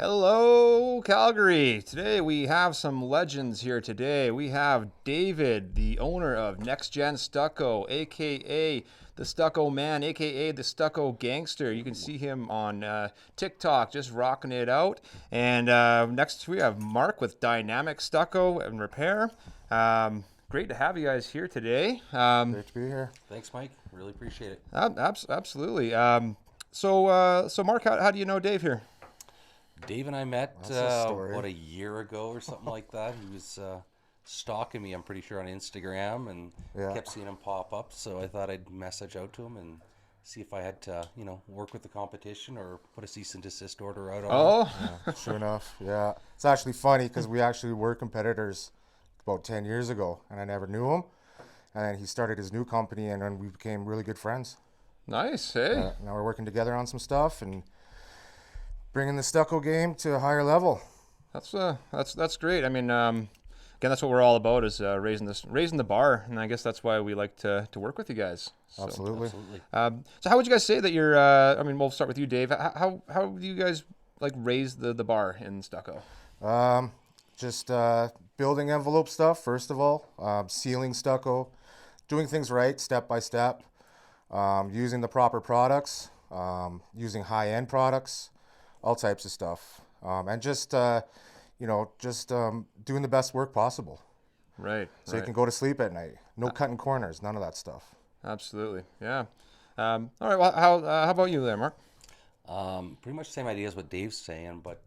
Hello, Calgary. Today we have some legends here today. We have David, the owner of Nexgen Stucco, aka the Stucco Man, aka the Stucco Gangster. You can see him on TikTok just rocking it out. And next we have Mark with Dynamic Stucco and Repair. Great to have you guys here today. Great to be here. Thanks, Mike. Really appreciate it. Absolutely. So Mark, how do you know Dave here? Dave and I met about a year ago or something like that. He was stalking me, I'm pretty sure, on Instagram, and kept seeing him pop up. So I thought I'd message out to him and see if I had to, work with the competition or put a cease and desist order out on him. Yeah, sure enough. Yeah, it's actually funny because we actually were competitors about 10 years ago, and I never knew him. And then he started his new company, and then we became really good friends. Nice. Hey. Now we're working together on some stuff and bringing the stucco game to a higher level. That's great. I mean, again, that's what we're all about is raising the bar, and I guess that's why we like to work with you guys. So, Absolutely. So how would you guys say that you're? I mean, we'll start with you, Dave. How do you guys like raise the bar in stucco? Just building envelope stuff first of all, sealing stucco, doing things right step by step, using the proper products, using high-end products. All types of stuff, and just doing the best work possible. Right. So you can go to sleep at night. No cutting corners, none of that stuff. Absolutely. Yeah. All right. Well, how about you there, Mark? Pretty much the same idea as what Dave's saying, but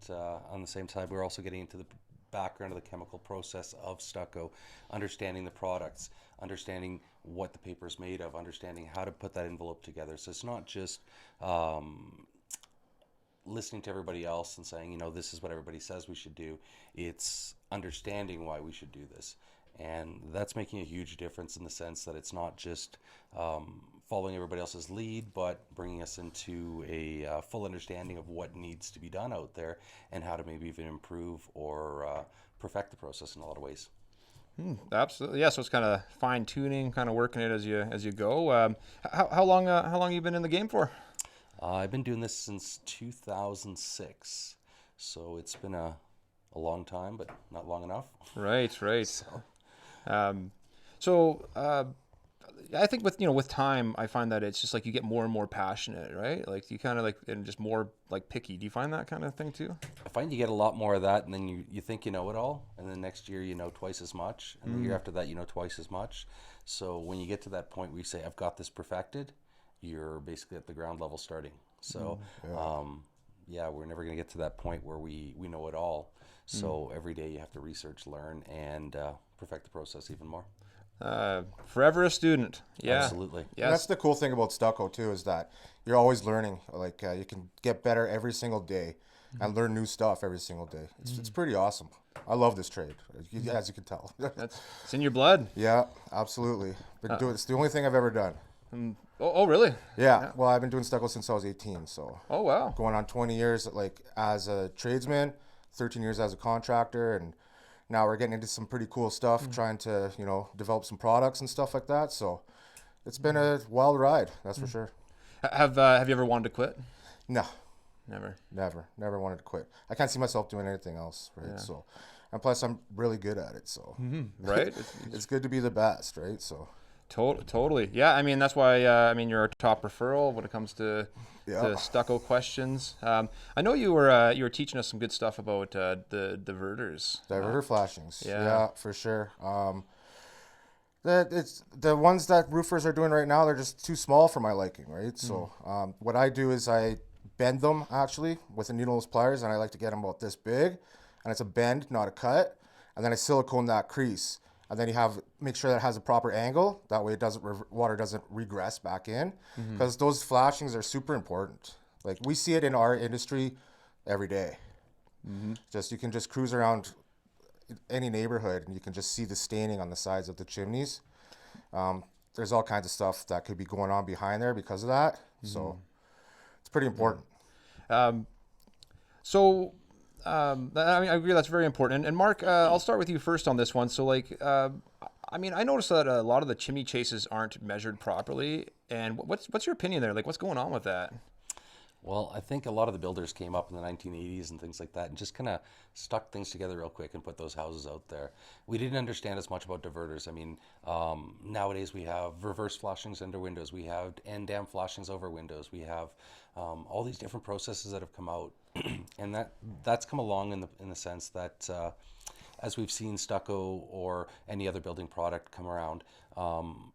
on the same side, we're also getting into the background of the chemical process of stucco, understanding the products, understanding what the paper is made of, understanding how to put that envelope together. So it's not just listening to everybody else and saying, this is what everybody says we should do. It's understanding why we should do this. And that's making a huge difference in the sense that it's not just following everybody else's lead, but bringing us into a full understanding of what needs to be done out there and how to maybe even improve or perfect the process in a lot of ways. Absolutely. Yeah. So it's kind of fine tuning, kind of working it as you go. How long have you been in the game for? I've been doing this since 2006, so it's been a long time, but not long enough. Right. So, I think with time, I find that it's just like you get more and more passionate, right? Like you kind of and just more like picky. Do you find that kind of thing too? I find you get a lot more of that, and then you think you know it all, and then next year you know twice as much, and the year after that you know twice as much. So when you get to that point where you say, I've got this perfected, you're basically at the ground level starting. So, we're never going to get to that point where we know it all. So every day you have to research, learn, and perfect the process even more. Forever a student. Yeah, absolutely. Yes. And that's the cool thing about stucco too, is that you're always learning. Like you can get better every single day and learn new stuff every single day. It's pretty awesome. I love this trade, as you can tell. It's in your blood. Yeah, absolutely. It's the only thing I've ever done. Oh, really? Yeah. Well, I've been doing stucco since I was 18, so. Oh, wow. Going on 20 years as a tradesman, 13 years as a contractor, and now we're getting into some pretty cool stuff, trying to, develop some products and stuff like that. So it's been a wild ride, that's for sure. Have you ever wanted to quit? No. Never Never wanted to quit. I can't see myself doing anything else, right? Yeah. So, and plus I'm really good at it, so. Right? It's good to be the best, right? So. Totally. Yeah, I mean, that's why, you're our top referral when it comes to stucco questions. I know you were teaching us some good stuff about the diverters. Diverter flashings. Yeah. Yeah, for sure. It's the ones that roofers are doing right now, they're just too small for my liking, right? So what I do is I bend them, actually, with a needleless pliers, and I like to get them about this big. And it's a bend, not a cut. And then I silicone that crease. And then make sure that it has a proper angle. That way water doesn't regress back in. Because those flashings are super important. Like we see it in our industry every day. You can just cruise around any neighborhood and you can just see the staining on the sides of the chimneys. There's all kinds of stuff that could be going on behind there because of that. So it's pretty important. I agree that's very important. And Mark, I'll start with you first on this one. So I noticed that a lot of the chimney chases aren't measured properly. And what's your opinion there? Like, what's going on with that? Well, I think a lot of the builders came up in the 1980s and things like that and just kind of stuck things together real quick and put those houses out there. We didn't understand as much about diverters. I mean, nowadays we have reverse flashings under windows. We have end dam flashings over windows. We have all these different processes that have come out. And that's come along in the sense that as we've seen stucco or any other building product come around,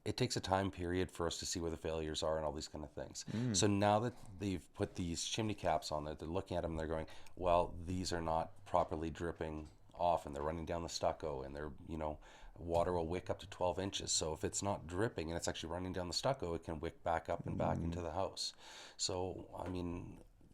it takes a time period for us to see where the failures are and all these kind of things. So now that they've put these chimney caps on there, they're looking at them and they're going, well, these are not properly dripping off and they're running down the stucco and they're, water will wick up to 12 inches. So if it's not dripping and it's actually running down the stucco, it can wick back up and back into the house. So, I mean,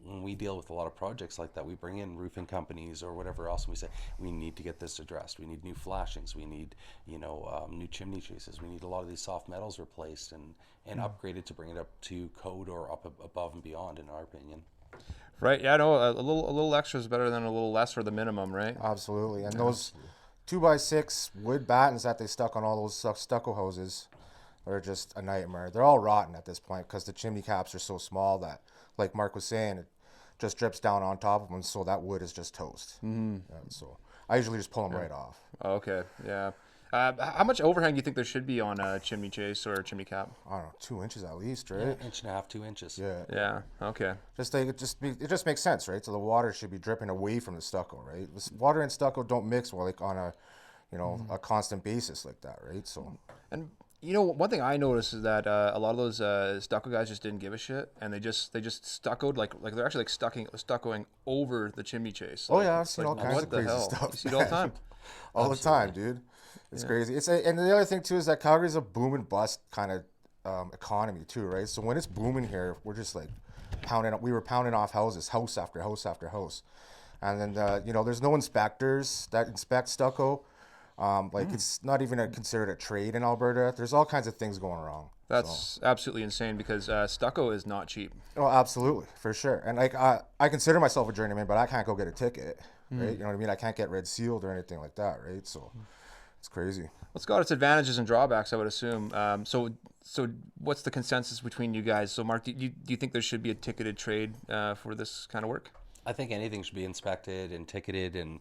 when we deal with a lot of projects like that, we bring in roofing companies or whatever else, and we say, we need to get this addressed. We need new flashings. We need, new chimney chases. We need a lot of these soft metals replaced and upgraded to bring it up to code or up above and beyond, in our opinion. Right. Yeah. No. A little extra is better than a little less for the minimum, right? Absolutely. And those 2x6 wood battens that they stuck on all those stucco houses are just a nightmare. They're all rotten at this point because the chimney caps are so small that, like Mark was saying, it just drips down on top of them, so that wood is just toast. So I usually just pull them right off. Okay. Yeah. How much overhang do you think there should be on a chimney chase or a chimney cap? I don't know, 2 inches at least, right? Yeah, 1.5, 2 inches. Yeah. Yeah. Okay. It just makes sense, right? So the water should be dripping away from the stucco, right? Water and stucco don't mix well, like on a, a constant basis like that, right? So. And one thing I noticed is that a lot of those stucco guys just didn't give a shit, and they just stuccoed like they're actually like stuccoing over the chimney chase. Oh yeah, I've seen all kinds of crazy stuff. You see it all the time. All the time, dude. It's crazy. And the other thing too is that Calgary's a boom and bust kind of economy too, right? So when it's booming here, we're just like we were pounding off houses, house after house after house, and then there's no inspectors that inspect stucco. It's not even considered a trade in Alberta. There's all kinds of things going wrong. That's absolutely insane because stucco is not cheap. Oh, absolutely, for sure. And I consider myself a journeyman, but I can't go get a ticket, right? You know what I mean? I can't get red sealed or anything like that, right? So it's crazy. Well, it's got its advantages and drawbacks, I would assume. So what's the consensus between you guys? So Mark, do you think there should be a ticketed trade for this kind of work? I think anything should be inspected and ticketed and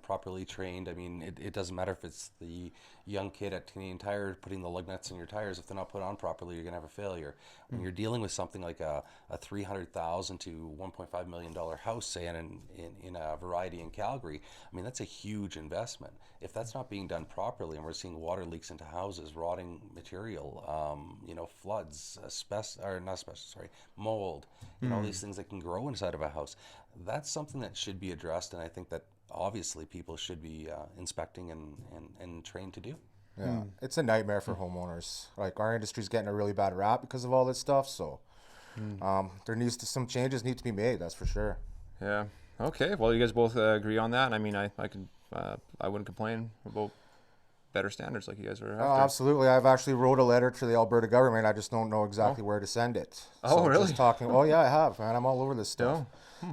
properly trained. I mean, it doesn't matter if it's the young kid at Canadian Tire putting the lug nuts in your tires. If they're not put on properly, you're going to have a failure. When you're dealing with something like a $300,000 to $1.5 million house, say, in a variety in Calgary, I mean, that's a huge investment. If that's not being done properly and we're seeing water leaks into houses, rotting material, floods, mold, all these things that can grow inside of a house, that's something that should be addressed, and I think that obviously people should be inspecting and trained to do. Yeah, it's a nightmare for homeowners. Like, our industry's getting a really bad rap because of all this stuff, so some changes need to be made, that's for sure. Yeah. Okay. Well, you guys both agree on that. I mean, I wouldn't complain about better standards like you guys are after. Oh, absolutely. I've actually wrote a letter to the Alberta government. I just don't know exactly where to send it. Oh, really? Just talking. Oh, yeah, I have, man. I'm all over this stuff.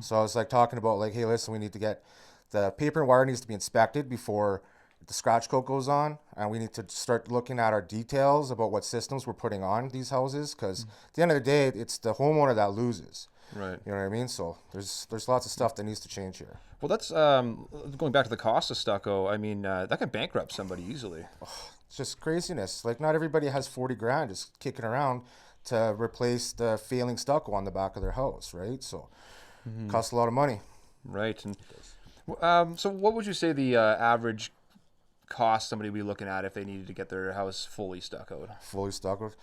So I was like talking about like, hey, listen, we need to get the paper and wire needs to be inspected before the scratch coat goes on, and we need to start looking at our details about what systems we're putting on these houses, because at the end of the day, it's the homeowner that loses. Right. You know what I mean? So there's lots of stuff that needs to change here. Well, that's going back to the cost of stucco. I mean, that can bankrupt somebody easily. It's just craziness. Like, not everybody has 40 grand just kicking around to replace the failing stucco on the back of their house, right? So it costs a lot of money. Right. And so what would you say the average cost somebody would be looking at if they needed to get their house fully stuccoed? Fully stuccoed?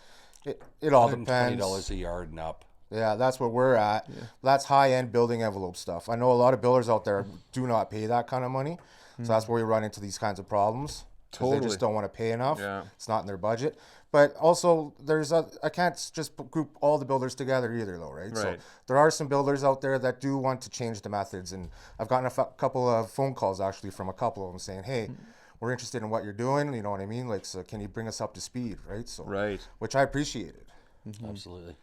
It all depends. $120 a yard and up. Yeah, that's what we're at. Yeah. That's high-end building envelope stuff. I know a lot of builders out there do not pay that kind of money. So that's where we run into these kinds of problems. Totally. They just don't want to pay enough. Yeah. It's not in their budget. But also, I can't just group all the builders together either, though, right? So there are some builders out there that do want to change the methods. And I've gotten a couple of phone calls, actually, from a couple of them saying, hey, we're interested in what you're doing. You know what I mean? Like, so can you bring us up to speed, right? So, which I appreciated. Absolutely.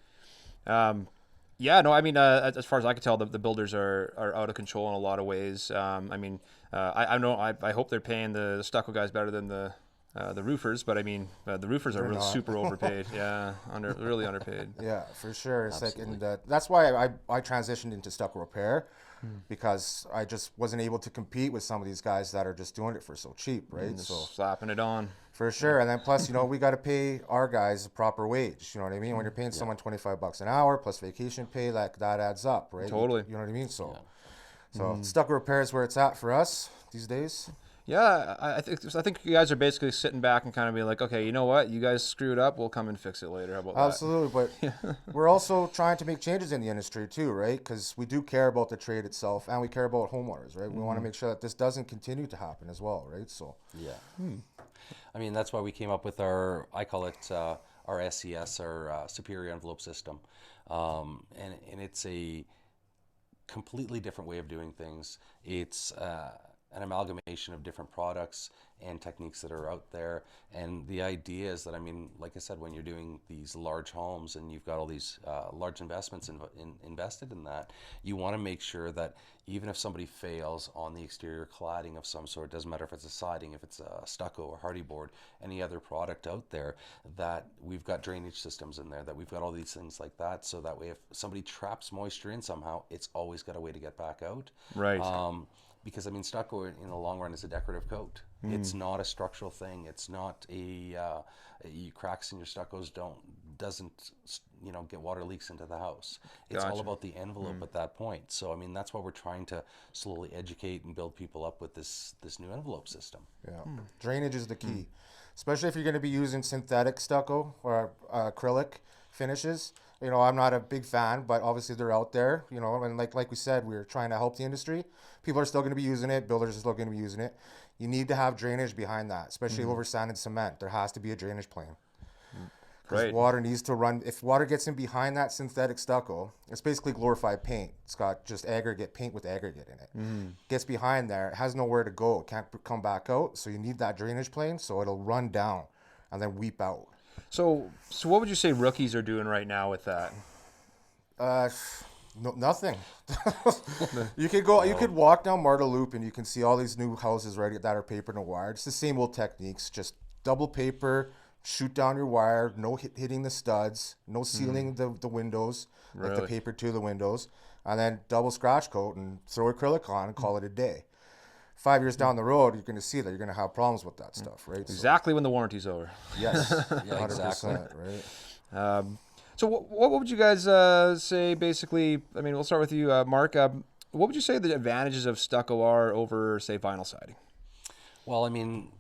Yeah, no, I mean, as far as I can tell, the builders are out of control in a lot of ways. I mean, I know, I hope they're paying the stucco guys better than the the roofers, but I mean, the roofers are really not. super overpaid. Yeah, really underpaid. Yeah, for sure. It's like, Absolutely. and that's why I transitioned into stucco repair, because I just wasn't able to compete with some of these guys that are just doing it for so cheap, right? Just So slapping it on. for sure. And then plus, we got to pay our guys a proper wage. You know what I mean? When you're paying Yeah. someone $25 an hour plus vacation pay, that adds up, right? Totally. You know what I mean? So, Yeah. stucco repair is where it's at for us these days. Yeah, I think you guys are basically sitting back and kind of being like, okay, you know what? You guys screwed up. We'll come and fix it later. How about that? Absolutely, but we're also trying to make changes in the industry too, right? Because we do care about the trade itself, and we care about homeowners, right? We want to make sure that this doesn't continue to happen as well, right? So, Yeah. I mean, that's why we came up with I call it our SES, our Superior Envelope System. And it's a completely different way of doing things. It's an amalgamation of different products and techniques that are out there. And the idea is that, I mean, like I said, when you're doing these large homes and you've got all these large investments invested in that, you want to make sure that even if somebody fails on the exterior cladding of some sort, doesn't matter if it's a siding, if it's a stucco or hardy board, any other product out there, that we've got drainage systems in there, that we've got all these things like that, so that way if somebody traps moisture in somehow, it's always got a way to get back out. Right. Because I mean, stucco in the long run is a decorative coat. It's not a structural thing. It's not you cracks in your stuccos doesn't get water leaks into the house. It's all Gotcha. about the envelope at that point. So I mean, that's why we're trying to slowly educate and build people up with this new envelope system. yeah, drainage is the key, especially if you're going to be using synthetic stucco or acrylic finishes. I'm not a big fan, but obviously they're out there. And like we said, we're trying to help the industry. People are still going to be using it. Builders are still going to be using it. You need to have drainage behind that, especially over sand and cement. There has to be a drainage plan. Because Right. water needs to run. If water gets in behind that synthetic stucco, it's basically glorified paint. It's got just aggregate paint with aggregate in it. Gets behind there, it has nowhere to go. It can't come back out. So you need that drainage plane so it'll run down and then weep out. So what would you say rookies are doing right now with that? No, nothing. You could walk down Marta Loop and you can see all these new houses right that are papered and wired. It's the same old techniques, just double paper, shoot down your wire, no hitting the studs, no sealing the windows, like the Really? paper to the windows, and then double scratch coat and throw acrylic on and call it a day. 5 years down the road, you're going to see that you're going to have problems with that stuff, right? So, Exactly when the warranty's over. yes, Yeah, 100%, exactly. right? So what would you guys say basically? I mean, we'll start with you, Mark. What would you say the advantages of stucco are over, say, vinyl siding? Well, I mean,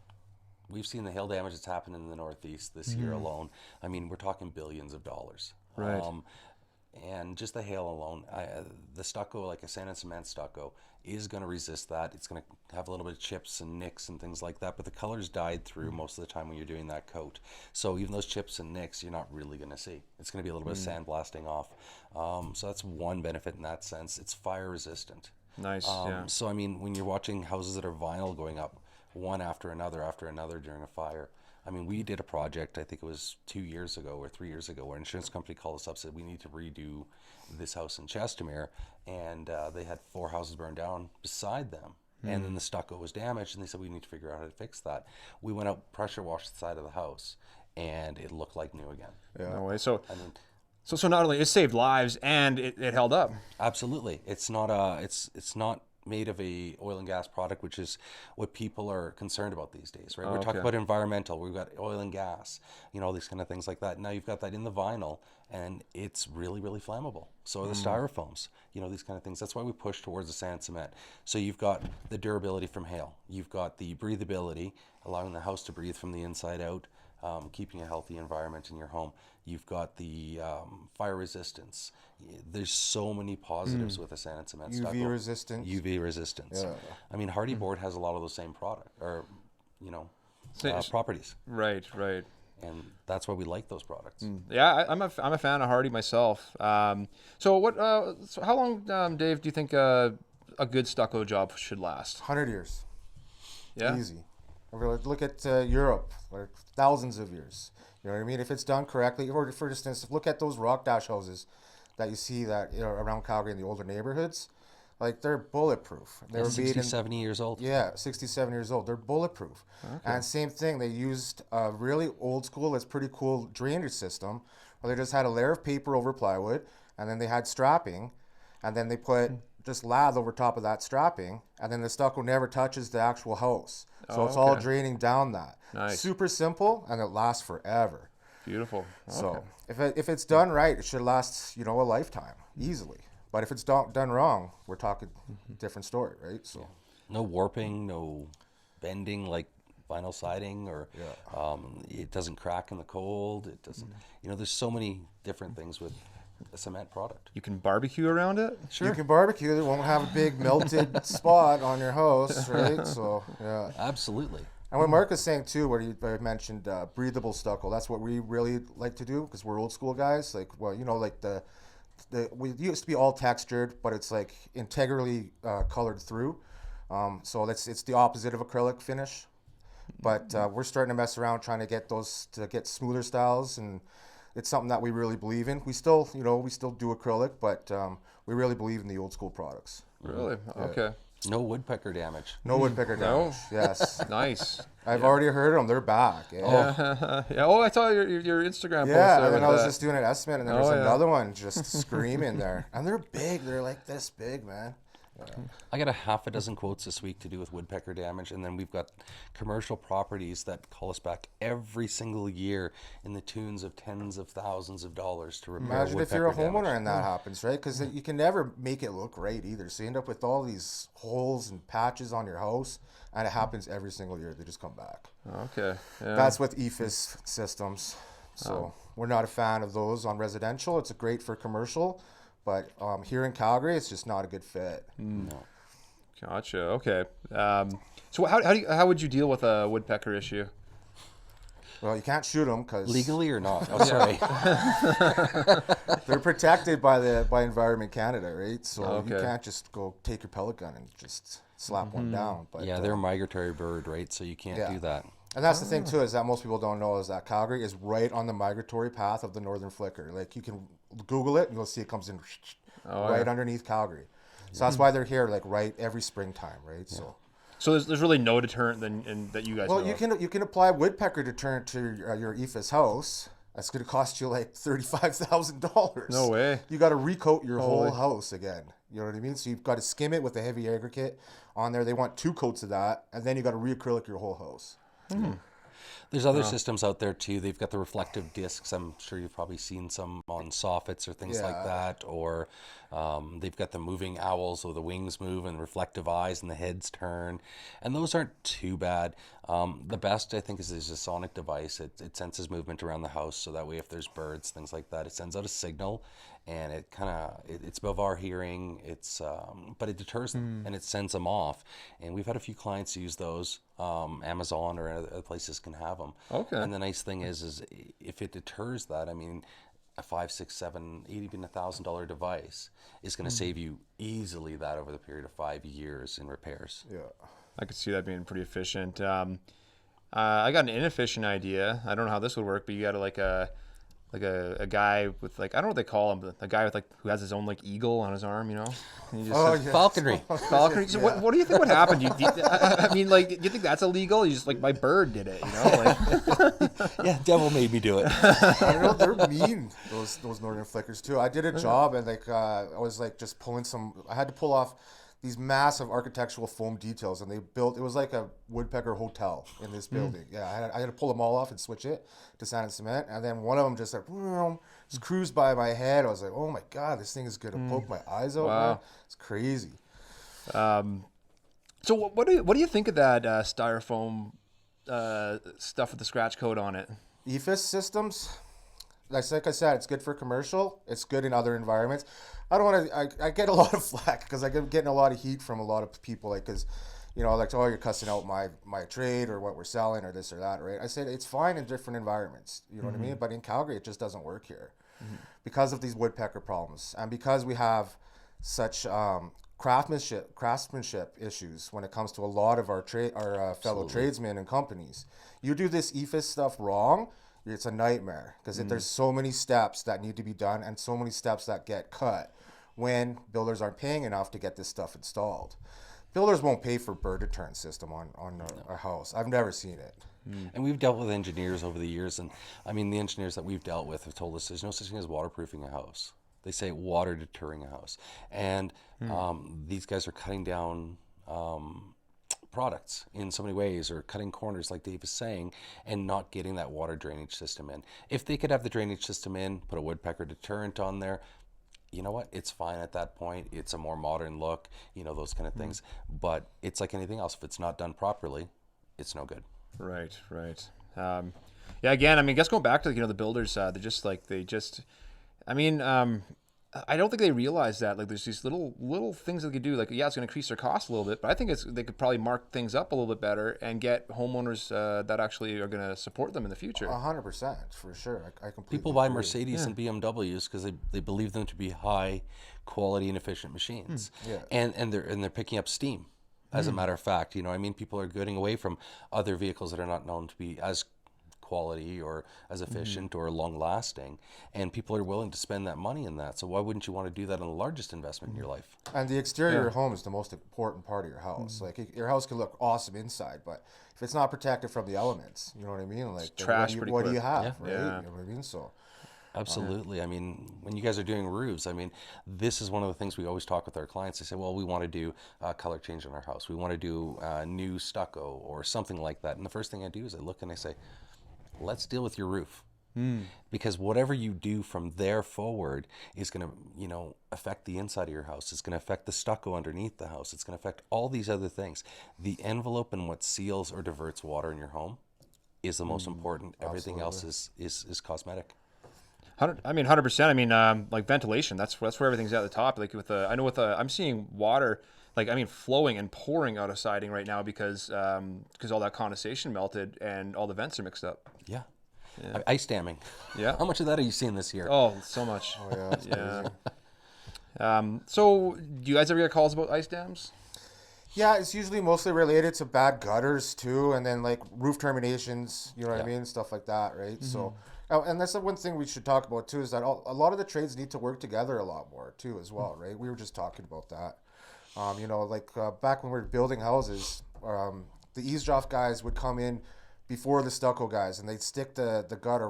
we've seen the hail damage that's happened in the Northeast this year alone. I mean, we're talking billions of dollars. Right. And just the hail alone, the stucco, like a sand and cement stucco, is going to resist that. It's going to have a little bit of chips and nicks and things like that, but the color's died through most of the time when you're doing that coat. So even those chips and nicks, you're not really going to see. It's going to be a little bit of sand blasting off. So that's one benefit in that sense. It's fire resistant. Nice. Yeah. So I mean, when you're watching houses that are vinyl going up one after another during a fire. I mean, we did a project, I think it was 2 years ago or 3 years ago, where an insurance company called us up, said we need to redo this house in Chestermere, and they had 4 houses burned down beside them. And then the stucco was damaged, and they said we need to figure out how to fix that. We went out, pressure washed the side of the house, and it looked like new again. No way. So I mean, so not only it saved lives and it held up. absolutely, it's not made of a oil and gas product, which is what people are concerned about these days, right? We're talking about environmental. We've got oil and gas, all these kind of things like that. Now you've got that in the vinyl, and it's really, really flammable. So are the styrofoams, these kind of things. That's why we push towards the sand cement. So you've got the durability from hail. You've got the breathability, allowing the house to breathe from the inside out, keeping a healthy environment in your home. You've got the fire resistance. There's so many positives with a sand and cement stucco. UV resistance. UV resistance. Yeah. I mean, hardy board has a lot of those same properties, Right. and that's why we like those products. Yeah, I'm a fan of Hardy myself. So how long, Dave, do you think a good stucco job should last? 100 years. Yeah. Easy. Look at Europe, like thousands of years. You know what I mean? If it's done correctly, or for instance, look at those rock dash houses that you see that around Calgary in the older neighborhoods. like they're bulletproof. They were 60, 70 years old. Yeah, 67 years old. They're bulletproof. And same thing, they used a really old school, it's pretty cool drainage system where they just had a layer of paper over plywood, and then they had strapping, and then they put just lath over top of that strapping, and then the stucco never touches the actual house. So it's all draining down that. Nice. Super simple, and it lasts forever. Beautiful. Okay. So if it's done right, it should last, a lifetime easily. But if it's done wrong, we're talking different story, right? So No warping, no bending like vinyl siding, or it doesn't crack in the cold. It doesn't. There's so many different things with a cement product. You can barbecue around it? you can barbecue. It won't have a big melted spot on your house, right? So yeah. Absolutely. And what Mark is saying too, where you mentioned breathable stucco, that's what we really like to do because we're old school guys. Like, well, like we used to be all textured, but it's like integrally colored through. So it's the opposite of acrylic finish. But we're starting to mess around trying to get smoother styles, and it's something that we really believe in. We still do acrylic, but we really believe in the old school products. Really? Okay. No woodpecker damage. No woodpecker damage. Yes. Nice. I've already heard them. They're back. Yeah. Yeah. Oh, I saw your Instagram post. Yeah, there and then with I was that. just doing an estimate, and then there's another one just screaming there. And they're big. They're like this big, man. I got a half a dozen quotes this week to do with woodpecker damage, and then we've got commercial properties that call us back every single year in the tunes of tens of thousands of dollars to repair Imagine if woodpecker you're a homeowner damage. and that happens, right? Because you can never make it look right either. So you end up with all these holes and patches on your house, and it happens every single year. They just come back. Okay. Yeah. That's with EFIS systems. So we're not a fan of those on residential. It's great for commercial. But here in Calgary, it's just not a good fit. No. Gotcha. Okay. So how would you deal with a woodpecker issue? Well, you can't shoot them because Legally or not? Oh, sorry. they're protected by Environment Canada, right? So you Okay. can't just go take your pellet gun and just slap one down. But Yeah, they're a migratory bird, right? So you can't do that. and that's the thing too, is that most people don't know is that Calgary is right on the migratory path of the northern flicker. Like you can Google it and you'll see it comes in right underneath Calgary. So that's why they're here like right every springtime, right? So. So there's really no deterrent that you guys know Well, you can apply woodpecker deterrent to your EFIS house. That's going to cost you like $35,000. No way. You got to recoat your whole house again. You know what I mean? So you've got to skim it with a heavy aggregate on there. They want 2 coats of that, and then you got to reacrylic your whole house. There's other systems out there too. They've got the reflective discs. I'm sure you've probably seen some on soffits or things like that. Or they've got the moving owls, so the wings move and reflective eyes and the heads turn. And those aren't too bad. The best, I think, is a sonic device. It senses movement around the house, so that way if there's birds, things like that, it sends out a signal. And it it's above our hearing. But it deters them and it sends them off. And we've had a few clients use those. Amazon or other places can have them. Okay. And the nice thing is if it deters that, I mean, a $5, $6, $7, even $1,000 device is going to save you easily that over the period of 5 years in repairs. Yeah. I could see that being pretty efficient. I got an inefficient idea. I don't know how this would work, but you got a guy with I don't know what they call him, but a guy with who has his own eagle on his arm, And he just Falconry. falconry. So what do you think would happen? I mean, do you think that's illegal? You just my bird did it, Yeah, devil made me do it. I don't know, they're mean, those northern flickers too. I did a job and I was just pulling I had to pull off these massive architectural foam details, and it was like a woodpecker hotel in this building. Yeah, I had to pull them all off and switch it to sand and cement, and then one of them just just cruised by my head. I was like, oh my God, this thing is gonna poke my eyes out. Wow. Man. It's crazy. So what do you think of that styrofoam stuff with the scratch coat on it? EFIS systems, like I said, it's good for commercial. It's good in other environments. I don't want to. I get a lot of flack because I get getting a lot of heat from a lot of people, because, oh, you're cussing out my trade or what we're selling or this or that, right? I said it's fine in different environments. You know what I mean? But in Calgary, it just doesn't work here because of these woodpecker problems, and because we have such craftsmanship issues when it comes to a lot of our fellow tradesmen and companies. You do this EFIS stuff wrong, it's a nightmare because there's so many steps that need to be done and so many steps that get cut when builders aren't paying enough to get this stuff installed. Builders won't pay for bird deterrent system on a house. I've never seen it. And we've dealt with engineers over the years, and I mean, the engineers that we've dealt with have told us there's no such thing as waterproofing a house. They say water deterring a house. And these guys are cutting down products in so many ways, or cutting corners, like Dave is saying, and not getting that water drainage system in. If they could have the drainage system in, put a Woodpecker deterrent on there, you know what? It's fine at that point. It's a more modern look, you know, those kind of things. But it's like anything else. If it's not done properly, it's no good. Right, right. Yeah, again, I mean, I guess going back to, the builders, I mean, I don't think they realize that, like, there's these little things they could do. Like, yeah, it's going to increase their cost a little bit, but I think they could probably mark things up a little bit better and get homeowners that actually are going to support them in the future. 100%, for sure. I completely People buy agree. Mercedes and BMWs because they believe them to be high quality and efficient machines. Yeah. And they're picking up steam. As a matter of fact, I mean, people are getting away from other vehicles that are not known to be as quality or as efficient or long lasting, and people are willing to spend that money in that. So why wouldn't you want to do that on the largest investment in your life? And the exterior of your home is the most important part of your house. Like, your house can look awesome inside, but if it's not protected from the elements, you know what I mean? Like, then trash what pretty do you quick. have, Yeah. right? Yeah. You know what I mean? So, Absolutely. I mean, when you guys are doing roofs, I mean, this is one of the things we always talk with our clients. They say, well, we want to do a color change on our house. We want to do new stucco or something like that. And the first thing I do is I look and I say, let's deal with your roof. Because whatever you do from there forward is going to, affect the inside of your house. It's going to affect the stucco underneath the house. It's going to affect all these other things. The envelope and what seals or diverts water in your home is the most important. Everything else is cosmetic. 100%. I mean, like ventilation. That's where everything's at the top. Like I'm seeing water, flowing and pouring out of siding right now because all that condensation melted and all the vents are mixed up. Yeah. Ice damming. Yeah. How much of that are you seeing this year? Oh, so much. oh yeah, it's crazy. So do you guys ever get calls about ice dams? Yeah, it's usually mostly related to bad gutters too, and then like roof terminations, you know what I mean? Stuff like that, right? So, and that's the one thing we should talk about too, is that a lot of the trades need to work together a lot more too as well, right? We were just talking about that. Back when we were building houses, the eavesdrop guys would come in before the stucco guys, and they'd stick the gutter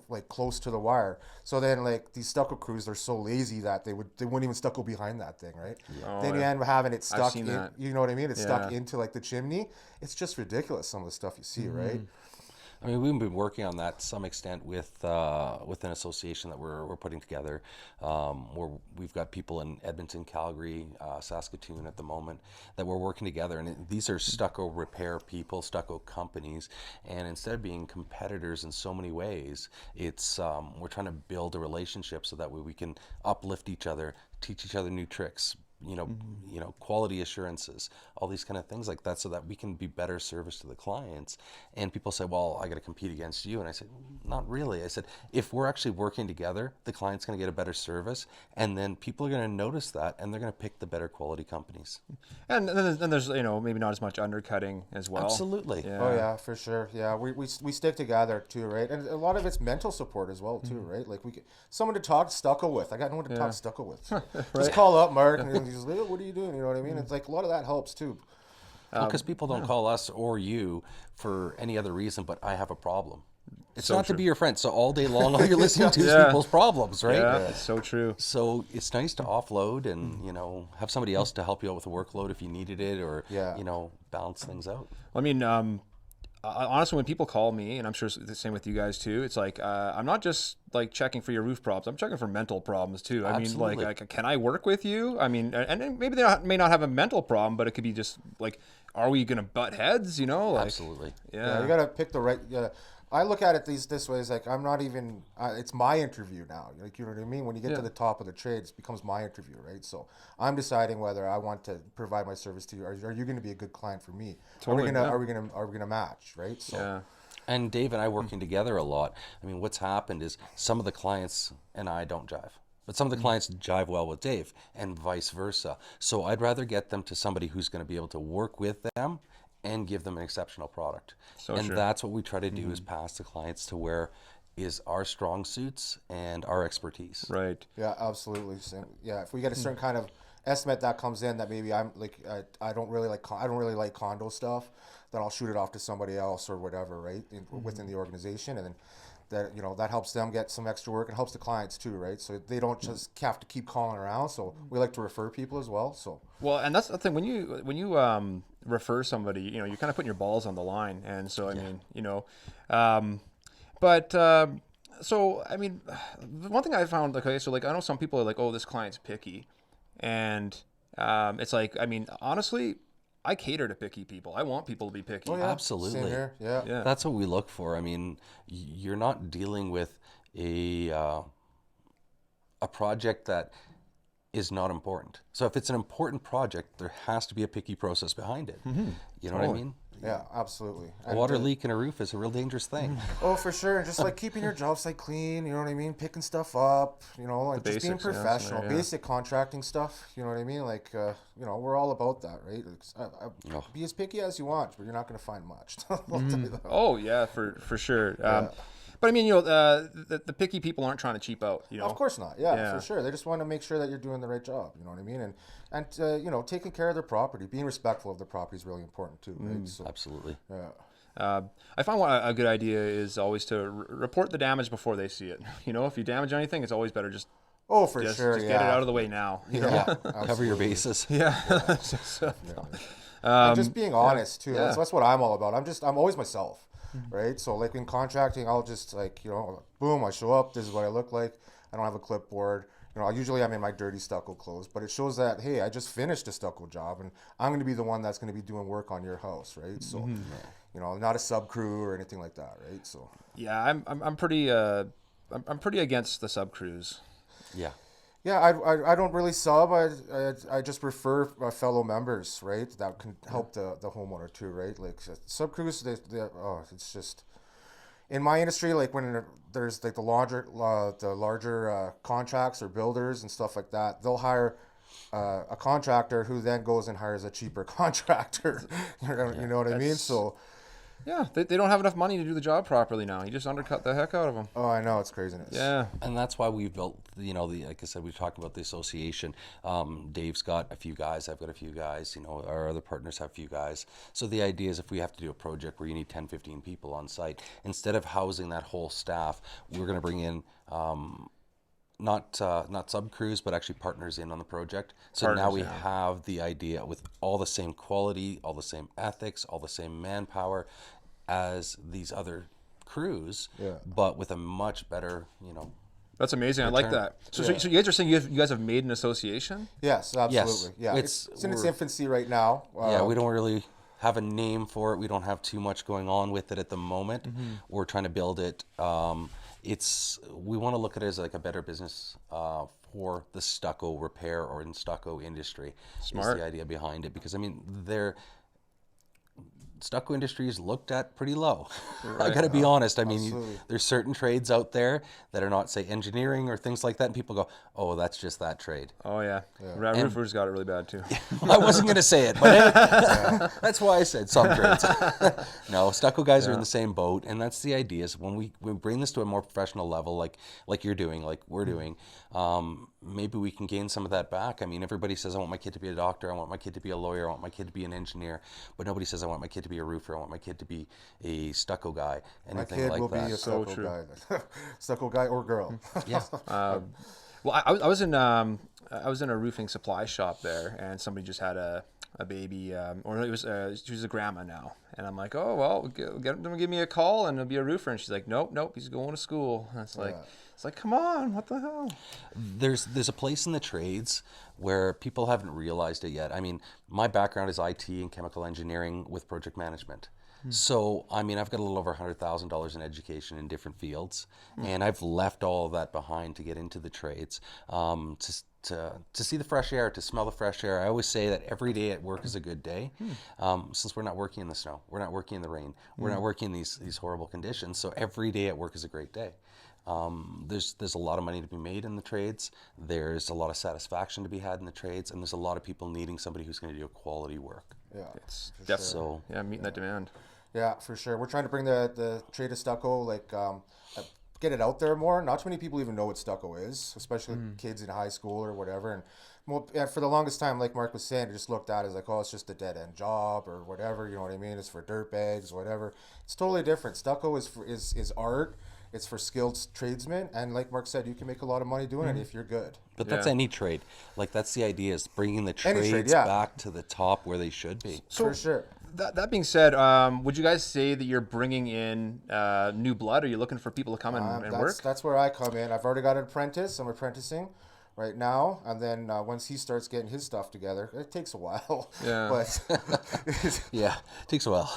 like close to the wire. So then like these stucco crews, they're so lazy that they wouldn't even stucco behind that thing, right? Then you end up having it stuck in, that. you know what I mean? It's stuck into like the chimney. It's just ridiculous, some of the stuff you see, right? I mean, we've been working on that to some extent with an association that we're putting together, where we've got people in Edmonton, Calgary, Saskatoon at the moment that we're working together. And these are stucco repair people, stucco companies. And instead of being competitors in so many ways, it's we're trying to build a relationship so that way we can uplift each other, teach each other new tricks, quality assurances, all these kind of things like that, so that we can be better service to the clients. And people say, well, I got to compete against you. And I said, not really. I said, if we're actually working together, the client's going to get a better service, and then people are going to notice that, and they're going to pick the better quality companies. And then there's maybe not as much undercutting as well. Absolutely. Yeah. Oh yeah, for sure. Yeah, we stick together too, right? And a lot of it's mental support as well too, right? Like we get someone to talk stucco with. I got no one to talk stucco with. Just call up Mark and he's like, oh, what are you doing? You know what I mean? It's like a lot of that helps too. Because people don't call us or you for any other reason, but I have a problem. It's So not true. to be your friend. So all day long, all you're listening to is people's problems, right? Yeah, it's so true. So it's nice to offload and, have somebody else to help you out with the workload if you needed it, or, balance things out. I mean, honestly, when people call me, and I'm sure it's the same with you guys too, it's like I'm not just like checking for your roof problems. I'm checking for mental problems too. I mean, Absolutely. like, can I work with you? I mean, and maybe may not have a mental problem, but it could be just like, are we gonna butt heads? Like, Absolutely. Yeah, you gotta pick the right. Yeah, I look at it this way: is like I'm not even. It's my interview now. Like, you know what I mean? When you get to the top of the trade, it becomes my interview, right? So I'm deciding whether I want to provide my service to you. Are you going to be a good client for me? Totally, Are we gonna match, right? So. Yeah. And Dave and I working together a lot. I mean, what's happened is some of the clients and I don't jive. But some of the clients jive well with Dave, and vice versa. So I'd rather get them to somebody who's going to be able to work with them and give them an exceptional product. So and true. that's what we try to do, is pass the clients to where is our strong suits and our expertise. Right. Yeah, absolutely. Yeah, if we get a certain kind of estimate that comes in that maybe I'm like I don't really like condo stuff, then I'll shoot it off to somebody else or whatever, right, within the organization, and then that that helps them get some extra work and helps the clients too, right? So they don't just have to keep calling around. So we like to refer people as well. So Well, and that's the thing when you refer somebody, you're kind of putting your balls on the line, and so I mean, but so I mean, the one thing I found, like, okay, so like I know some people are like, oh, this client's picky, and it's like, I mean, honestly, I cater to picky people. I want people to be picky. oh yeah, Absolutely. same here. Yeah, Yeah. That's what we look for. I mean, you're not dealing with a project that is not important. So if it's an important project, there has to be a picky process behind it. You know what I mean? yeah, absolutely. A water leak in a roof is a real dangerous thing. Oh, for sure. And just like keeping your job site clean, you know what I mean? Picking stuff up, like just being basics, yeah, professional, yeah. basic contracting stuff, you know what I mean? Like, we're all about that, right? Be as picky as you want, but you're not going to find much. I'll tell you that. Oh yeah, for sure. But I mean, the picky people aren't trying to cheap out. Of course not. Yeah, Yeah. for sure. They just want to make sure that you're doing the right job. You know what I mean? And taking care of their property, being respectful of the property is really important too, right? So, Absolutely. yeah. I find a good idea is always to report the damage before they see it. If you damage anything, it's always better just Oh, for just sure. get it Yeah. out of the way now. Yeah. Cover your bases. Yeah. And just being honest too. Yeah. That's what I'm all about. I'm always myself, right? So like in contracting, I'll just boom, I show up. This is what I look like. I don't have a clipboard. Usually I'm in my dirty stucco clothes, but it shows that hey, I just finished a stucco job, and I'm going to be the one that's going to be doing work on your house, right? So, not a sub crew or anything like that, right? So. Yeah, I'm pretty I'm pretty against the sub crews. Yeah. Yeah, I don't really sub. I just refer my fellow members, right? That can help the homeowner too, right? Like sub crews, it's just in my industry. Like when there's like the larger contracts or builders and stuff like that, they'll hire a contractor who then goes and hires a cheaper contractor. You know what I mean? So. Yeah, they don't have enough money to do the job properly now. You just undercut the heck out of them. Oh, I know, it's craziness. Yeah. And that's why we've built, like I said, we talked about the association. Dave's got a few guys, I've got a few guys, our other partners have a few guys. So the idea is if we have to do a project where you need 10, 15 people on site, instead of housing that whole staff, we're going to bring in not sub crews, but actually partners in on the project. So now we have the idea with all the same quality, all the same ethics, all the same manpower as these other crews, but with a much better, That's amazing. I like that. So you guys are saying you guys have made an association? Yes, absolutely. Yes. Yeah, it's in its infancy right now. We don't really have a name for it. We don't have too much going on with it at the moment. We're trying to build it. We want to look at it as like a better business for the stucco repair or in stucco industry. Smart. Is the idea behind it, because I mean stucco industry is looked at pretty low. I got to be honest. I mean, there's certain trades out there that are not, say, engineering or things like that, and people go, "Oh, that's just that trade." Oh yeah. Roofers got it really bad too. I wasn't going to say it, but that's why I said some trades. No, stucco guys are in the same boat, and that's the idea. Is when we bring this to a more professional level, like you're doing, like we're doing, maybe we can gain some of that back. I mean, everybody says, "I want my kid to be a doctor. I want my kid to be a lawyer. I want my kid to be an engineer," but nobody says, "I want my kid to be a roofer. I want my kid to be a stucco guy." My Anything kid like will that. be a stucco guy, stucco guy or girl. Yeah. Well, I was in a roofing supply shop there, and somebody just had a baby, or it was she was a grandma now, and I'm like, oh well, get them to give me a call, and it'll be a roofer, and she's like, nope, he's going to school. And it's like, come on, what the hell? There's a place in the trades where people haven't realized it yet. I mean, my background is IT and chemical engineering with project management. So, I mean, I've got a little over $100,000 in education in different fields, and I've left all of that behind to get into the trades, to see the fresh air, to smell the fresh air. I always say that every day at work is a good day, since we're not working in the snow, we're not working in the rain, we're not working in these horrible conditions. So every day at work is a great day. There's a lot of money to be made in the trades. There's a lot of satisfaction to be had in the trades, and there's a lot of people needing somebody who's going to do quality work. Yeah, It's definitely So meeting that demand. yeah, for sure. We're trying to bring the trade of stucco get it out there more. Not too many people even know what stucco is, especially kids in high school or whatever. And well, yeah, for the longest time, like Mark was saying, it just looked at it as like, oh, it's just a dead end job or whatever. You know what I mean? It's for dirt bags, whatever. It's totally different. Stucco is art. It's for skilled tradesmen, and like Mark said, you can make a lot of money doing it if you're good. But that's any trade. Like, that's the idea, is bringing the Any trades trade, back to the top where they should be. So For sure. that being said, would you guys say that you're bringing in new blood? Are you looking for people to come and work? That's where I come in. I've already got an apprentice. I'm apprenticing right now, and then once he starts getting his stuff together, it takes a while. Yeah. But Yeah, it takes a while.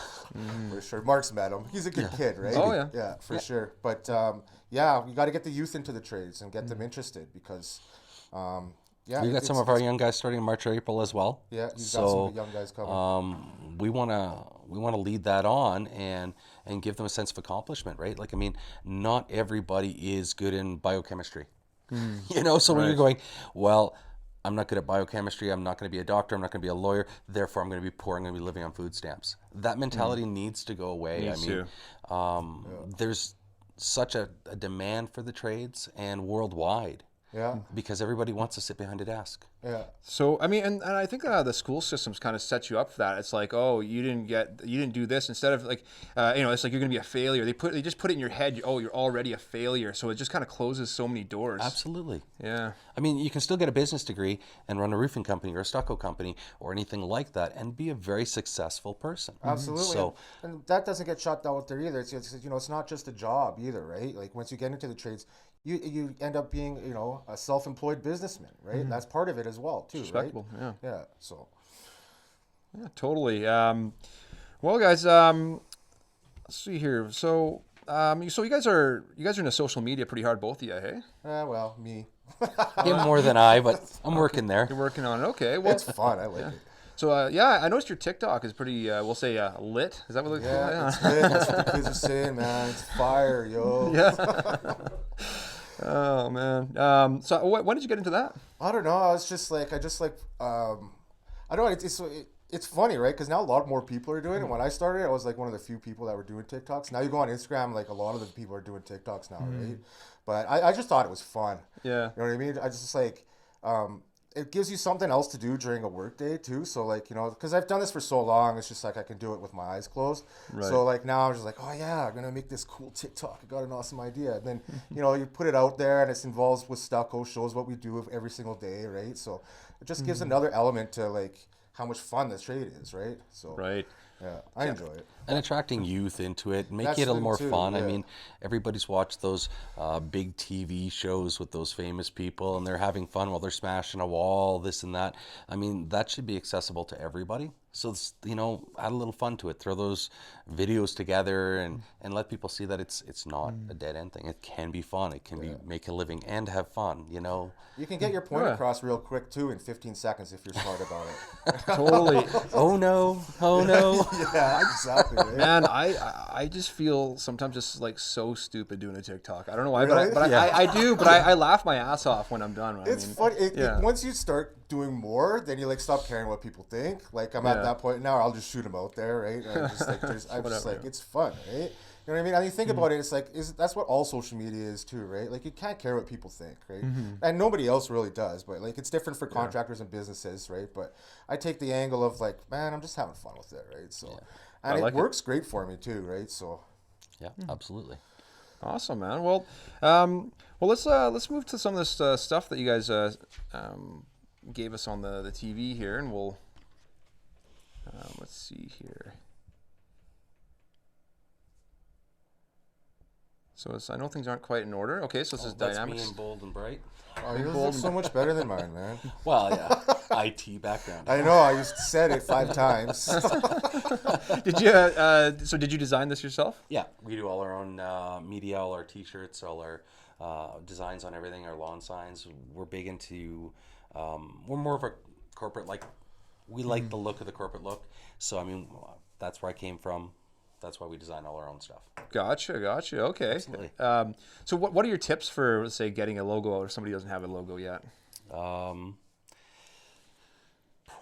for sure, Mark's met him. He's a good kid, right? Oh, yeah. Yeah, for sure. But yeah, you got to get the youth into the trades and get them interested because. Yeah, We got some of our young guys starting in March or April as well. Yeah, you've got some young guys coming. We wanna lead that on and give them a sense of accomplishment, right? Like, I mean, not everybody is good in biochemistry. You know, so when you're going, well, I'm not good at biochemistry, I'm not going to be a doctor, I'm not going to be a lawyer, therefore I'm going to be poor, I'm going to be living on food stamps. That mentality needs to go away. There's such a demand for the trades and worldwide. Yeah. Because everybody wants to sit behind a desk. Yeah. So I mean, and I think the school systems kind of set you up for that. It's like, oh, you didn't do this. Instead of like, it's like you're gonna be a failure. They just put it in your head. Oh, you're already a failure. So it just kind of closes so many doors. Absolutely. Yeah. I mean, you can still get a business degree and run a roofing company or a stucco company or anything like that and be a very successful person. Absolutely. So, and that doesn't get shut out there either. It's it's not just a job either, right? Like once you get into the trades, you end up being, a self-employed businessman, right? That's part of it as well, too, Respectable, right? yeah. Yeah, so. Yeah, totally. Well, guys, let's see here. So, so you guys are into social media pretty hard, both of you, hey? Well, me. him more than I, but I'm working there. You're working on it. Okay. Well, It's fun. I like it. so I noticed your TikTok is pretty, we'll say, lit. Is that what? Yeah, it's good. That's what the kids are saying, man. It's fire, yo. Yeah. Oh man. So when did you get into that? I don't know. I don't know. It's funny, right? Because now a lot more people are doing it. When I started, I was like one of the few people that were doing TikToks. Now you go on Instagram, like a lot of the people are doing TikToks now, right? But I just thought it was fun. Yeah. You know what I mean? I just like, it gives you something else to do during a work day too. So like, because I've done this for so long, it's just like I can do it with my eyes closed. Right. So like now I'm just like, oh yeah, I'm gonna make this cool TikTok. I got an awesome idea. And then you put it out there, and it's involved with stucco, shows what we do every single day, right? So it just gives another element to like how much fun this trade is, right? So Right. yeah, I enjoy it. And attracting youth into it, making That's it a little the more thing too, fun. I yeah. mean, everybody's watched those big TV shows with those famous people, and they're having fun while they're smashing a wall, this and that. I mean, that should be accessible to everybody. So, add a little fun to it. Throw those videos together and let people see that it's not a dead end thing. It can be fun. It can be make a living and have fun, You can get your point across real quick too in 15 seconds if you're smart about it. Totally. Oh no. Yeah, exactly. Right? Man, I just feel sometimes just like so stupid doing a TikTok. I don't know why, Really? but I do. But I laugh my ass off when I'm done. It's funny. Once you start doing more, then you like stop caring what people think. Like I'm at that point now. I'll just shoot them out there, right? And I'm just like, it's fun, right? You know what I mean? And you think about it, it's like that's what all social media is too, right? Like you can't care what people think, right? And nobody else really does, but like it's different for contractors and businesses, right? But I take the angle of like, man, I'm just having fun with it, right? So, and it works great for me too, right? So, Yeah, absolutely. Awesome, man. Well, let's move to some of this stuff that you guys gave us on the TV here, and we'll let's see here. So I know things aren't quite in order. Okay, so this is That's dynamics. me in bold and bright. oh, yours looks so much better than mine, man. Well, yeah, IT background. I know. I just said it 5 times. Did you? So did you design this yourself? Yeah, we do all our own media, all our T-shirts, all our designs on everything, our lawn signs. We're big into. We're more of a corporate, like we like the look of the corporate look. So I mean, that's where I came from. That's why we design all our own stuff. Gotcha. Okay. Absolutely. So what are your tips for, let's say, getting a logo out if somebody doesn't have a logo yet?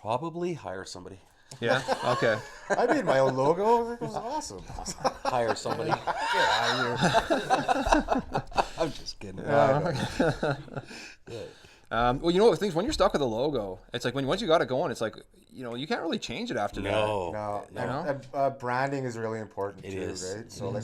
Probably hire somebody. Yeah. Okay. I made my own logo. It was awesome. Hire somebody. Get out of here. I'm just kidding. Well, you know what? Things when you're stuck with a logo, it's like once you got it going, it's like you can't really change it after that. No, You know? and branding is really important It too, is. right? So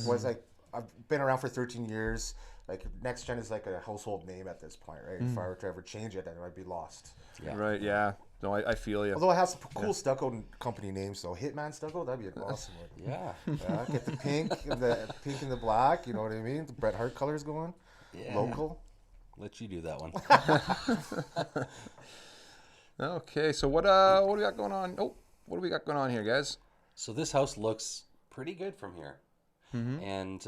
I've been around for 13 years. Like Nexgen is like a household name at this point, right? If I were to ever change it, then I'd be lost. Yeah. Right? Yeah. No, I feel you. Although it has some cool stucco company names, so Hitman Stucco, that'd be an awesome one. Yeah. Yeah, get the pink and the black. You know what I mean? The Bret Hart colors going. Yeah. Local. Let you do that one. Okay, so what do we got going on? Oh, what do we got going on here, guys? So this house looks pretty good from here. And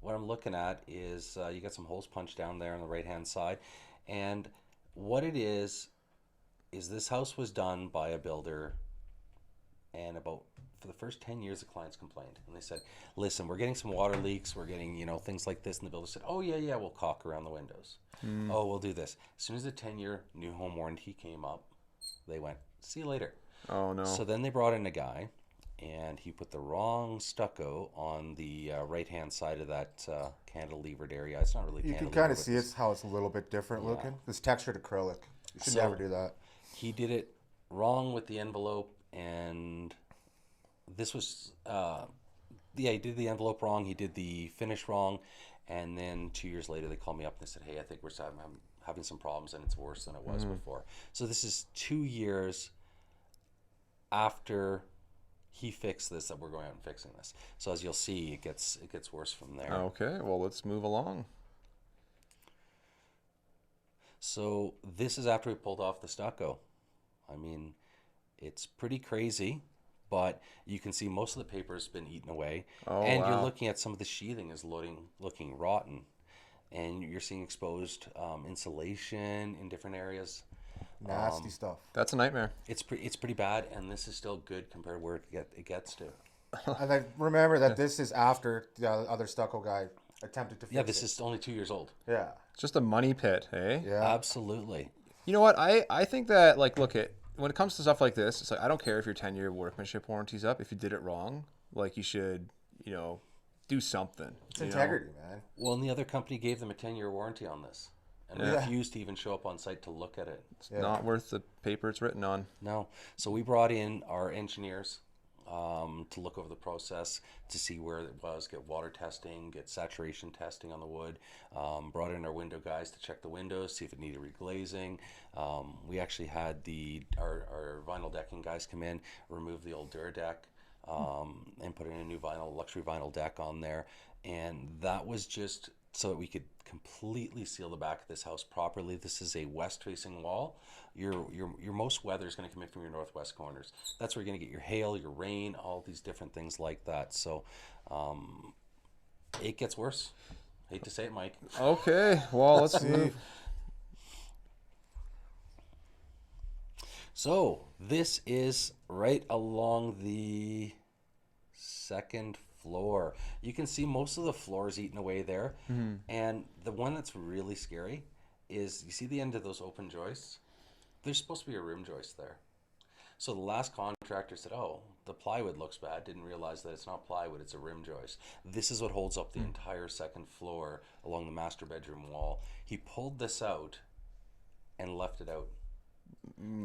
what I'm looking at is you got some holes punched down there on the right-hand side. And what it is this house was done by a builder, and for the first 10 years the clients complained. And they said, listen, we're getting some water leaks, we're getting, things like this. And the builder said, oh, yeah, we'll caulk around the windows. Oh, we'll do this. As soon as the 10-year new home warranty came up, they went, see you later. Oh, no. So then they brought in a guy, and he put the wrong stucco on the right-hand side of that cantilevered area. It's not really You cantilevered. can kind of see it's how it's a little bit different looking. It's textured acrylic. You should never do that. He did it wrong with the envelope, and this was he did the envelope wrong, he did the finish wrong, and then 2 years later they called me up and they said, hey, I think we're having some problems and it's worse than it was before. So this is 2 years after he fixed this that we're going out and fixing this. So as you'll see, it gets worse from there. Okay, well, let's move along. So this is after we pulled off the stucco. I mean, it's pretty crazy, but you can see most of the paper's been eaten away. Oh, and wow. you're looking at some of the sheathing is looking rotten. And you're seeing exposed insulation in different areas. Nasty stuff. That's a nightmare. It's pretty bad, and this is still good compared to where it gets to. And then remember that this is after the other stucco guy attempted to fix it. Yeah, this is only 2 years old. Yeah. It's just a money pit, hey? Yeah. Absolutely. You know what? I think that, like, look at when it comes to stuff like this, it's like I don't care if your 10-year workmanship warranty's up. If you did it wrong, like, you should, do something. It's integrity, man. Well, and the other company gave them a 10-year warranty on this, and refused to even show up on site to look at it. It's not worth the paper it's written on. No. So we brought in our engineers to look over the process, to see where it was, get water testing, get saturation testing on the wood. Brought in our window guys to check the windows, see if it needed reglazing. We actually had our vinyl decking guys come in, remove the old Duradeck, and put in a new luxury vinyl deck on there. And that was just so that we could completely seal the back of this house properly. This is a west-facing wall. Your most weather is going to come in from your northwest corners. That's where you're going to get your hail, your rain, all these different things like that. So it gets worse. Hate to say it, Mike. Okay, well, let's move. So this is right along the second floor. You can see most of the floor is eaten away there. And the one that's really scary is, you see the end of those open joists? There's supposed to be a rim joist there. So the last contractor said, oh, the plywood looks bad. Didn't realize that it's not plywood, it's a rim joist. This is what holds up the entire second floor along the master bedroom wall. He pulled this out and left it out.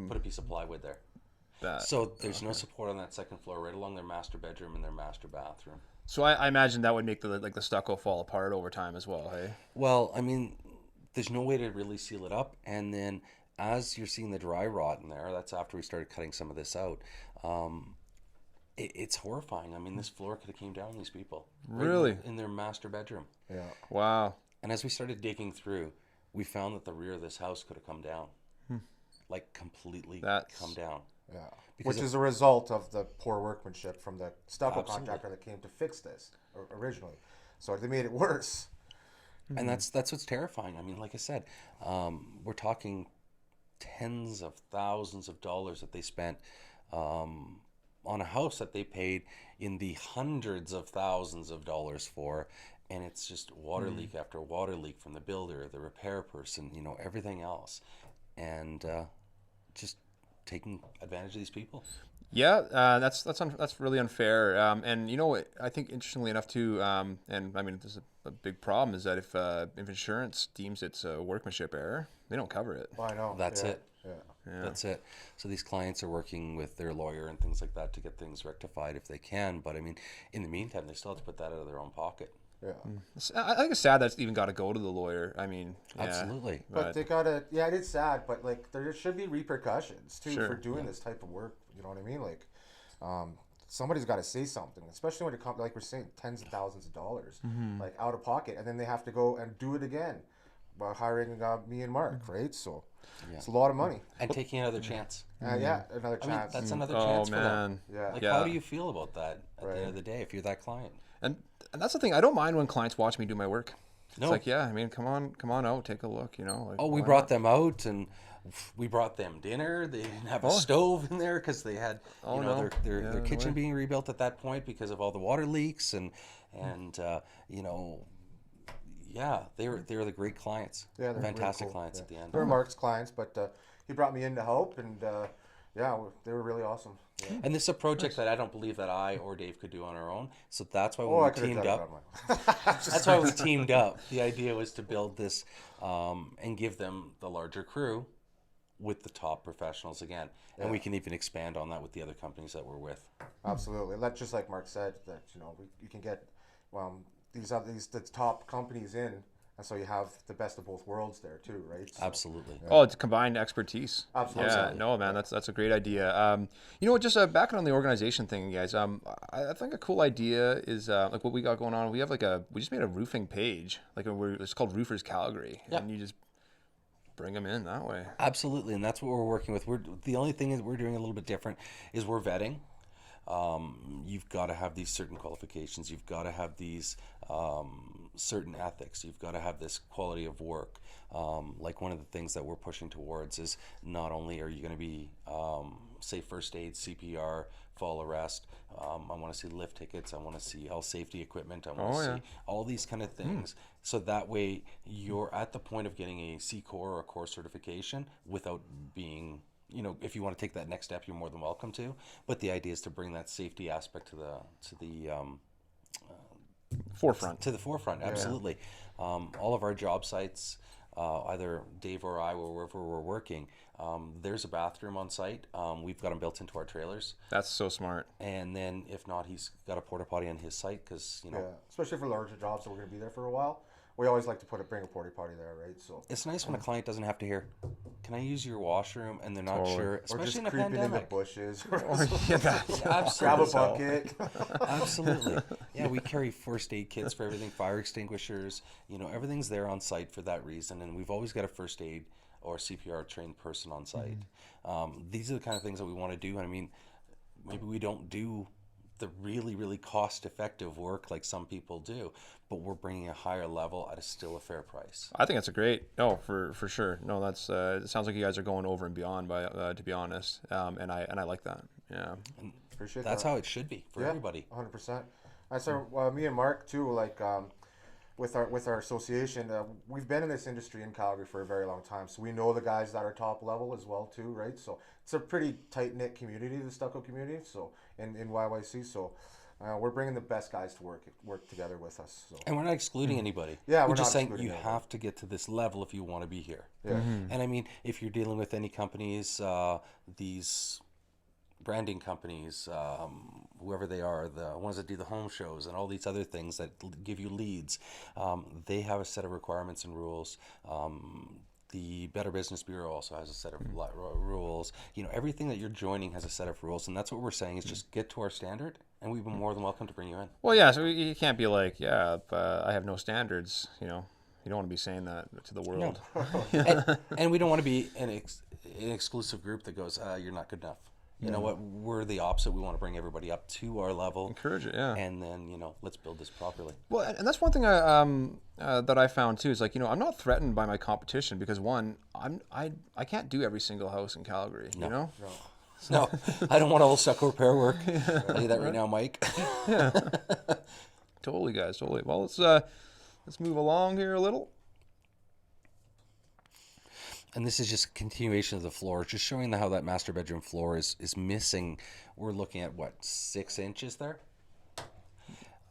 Put a piece of plywood there. So there's no support on that second floor, right along their master bedroom and their master bathroom. So I imagine that would make the stucco fall apart over time as well, hey? Well, I mean, there's no way to really seal it up. And then as you're seeing the dry rot in there, that's after we started cutting some of this out. It's horrifying. I mean, this floor could have came down on these people. Really? In their master bedroom. Yeah. Wow. And as we started digging through, we found that the rear of this house could have come down. Like completely come down. Yeah. Which is a result of the poor workmanship from the stucco contractor that came to fix this originally. So they made it worse. And that's what's terrifying. I mean, like I said, we're talking tens of thousands of dollars that they spent on a house that they paid in the hundreds of thousands of dollars for. And it's just water leak after water leak from the builder, the repair person, everything else. And just taking advantage of these people. Yeah, that's really unfair. And you know what? I think interestingly enough too, and I mean this is a big problem is that if insurance deems it's a workmanship error, they don't cover it. I know. That's Yeah. it. Yeah. That's it. So these clients are working with their lawyer and things like that to get things rectified if they can. But I mean, in the meantime, they still have to put that out of their own pocket. Yeah. I think it's sad that's even got to go to the lawyer. I mean, yeah, Absolutely. But they gotta, yeah, it is sad, but like there should be repercussions too Sure. for doing this type of work. You know what I mean? Like, somebody's got to say something, especially when it comes, like we're saying, tens of thousands of dollars, like out of pocket, and then they have to go and do it again by hiring me and Mark, right? So it's a lot of money. And taking another chance. Yeah, another I mean, chance. that's another Oh chance for them. man, Yeah. Like, Yeah. how do you feel about that at the end of the day if you're that client? and that's the thing. I don't mind when clients watch me do my work. It's No. like, yeah, I mean, come on out, take a look. You know. Like, Oh, we why brought not? them out and we brought them dinner. They didn't have a stove in there because they had, Oh, know, no. their Yeah, no kitchen way. being rebuilt at that point because of all the water leaks and you know, yeah, they were the great clients. Yeah, they're Fantastic really cool. clients Yeah. at the end. They're Mark's clients, but he brought me in to help, and yeah, they were really awesome. Yeah. And this is a project that I don't believe that I or Dave could do on our own. So that's why Oh, when I we could have teamed done up. it on my own. That's why we teamed up. The idea was to build this and give them the larger crew with the top professionals again. And we can even expand on that with the other companies that we're with. Absolutely. Just like Mark said, that you can get the top companies in, and so you have the best of both worlds there too, right? So, Absolutely. Oh, it's combined expertise. Absolutely. Yeah, no, man, that's a great idea. You know what? Just backing on the organization thing, guys. I think a cool idea is like what we got going on. We have we just made a roofing page, it's called Roofers Calgary, Yeah. and you just bring them in that way. Absolutely, and that's what we're working with. The only thing is we're doing a little bit different is we're vetting. You've got to have these certain qualifications. You've got to have these certain ethics. You've got to have this quality of work. Like one of the things that we're pushing towards is not only are you going to be, say, first aid, CPR, fall arrest. I want to see lift tickets. I want to see health safety equipment. I want to see all these kind of things. So that way you're at the point of getting a C Core or a core certification without being, if you want to take that next step, you're more than welcome to. But the idea is to bring that safety aspect to the Forefront. to the forefront. Absolutely. All of our job sites, either Dave or I, wherever we're working, there's a bathroom on site. We've got them built into our trailers. That's so smart. And then if not, he's got a porta potty on his site because Yeah, especially for larger jobs that we're going to be there for a while. We always like to bring a porta potty there, right? So it's nice when a client doesn't have to hear, "Can I use your washroom?" and they're not sure, or especially just in a creeping in the pandemic. bushes. Yeah, that- Grab a Absolutely. bucket. Absolutely. Yeah, we carry first aid kits for everything, fire extinguishers, everything's there on site for that reason. And we've always got a first aid or CPR trained person on site. These are the kind of things that we want to do. And I mean, maybe we don't do the really, really cost effective work like some people do, but we're bringing a higher level at still a fair price. I think that's a great. No, for sure. No, that's. It sounds like you guys are going over and beyond. To be honest, and I like that. Yeah. Appreciate That's that. how it should be for everybody. 100%. That's me and Mark too. Like with our association, we've been in this industry in Calgary for a very long time, so we know the guys that are top level as well too, right? So it's a pretty tight knit community, the stucco community. So in YYC, so we're bringing the best guys to work together with us. So. And we're not excluding anybody. Yeah, we're we're just not saying excluding you anybody. have to get to this level if you want to be here. Yeah. And I mean, if you're dealing with any companies, these branding companies, whoever they are, the ones that do the home shows and all these other things that give you leads, they have a set of requirements and rules. The Better Business Bureau also has a set of rules. Everything that you're joining has a set of rules, and that's what we're saying is just get to our standard, and we've been more than welcome to bring you in. Well, yeah. So you can't be like, I have no standards. You don't want to be saying that to the world. And we don't want to be an exclusive group that goes, you're not good enough. You know what? We're the opposite. We want to bring everybody up to our level. Encourage it, yeah. And then, let's build this properly. Well, and that's one thing that I found too is like, I'm not threatened by my competition because one, I can't do every single house in Calgary. You know. No, I don't want all the stucco repair work. I'll tell you that right now, Mike. Totally, guys. Totally. Well, let's move along here a little. And this is just a continuation of the floor, just showing how that master bedroom floor is missing. We're looking at what, 6 inches there?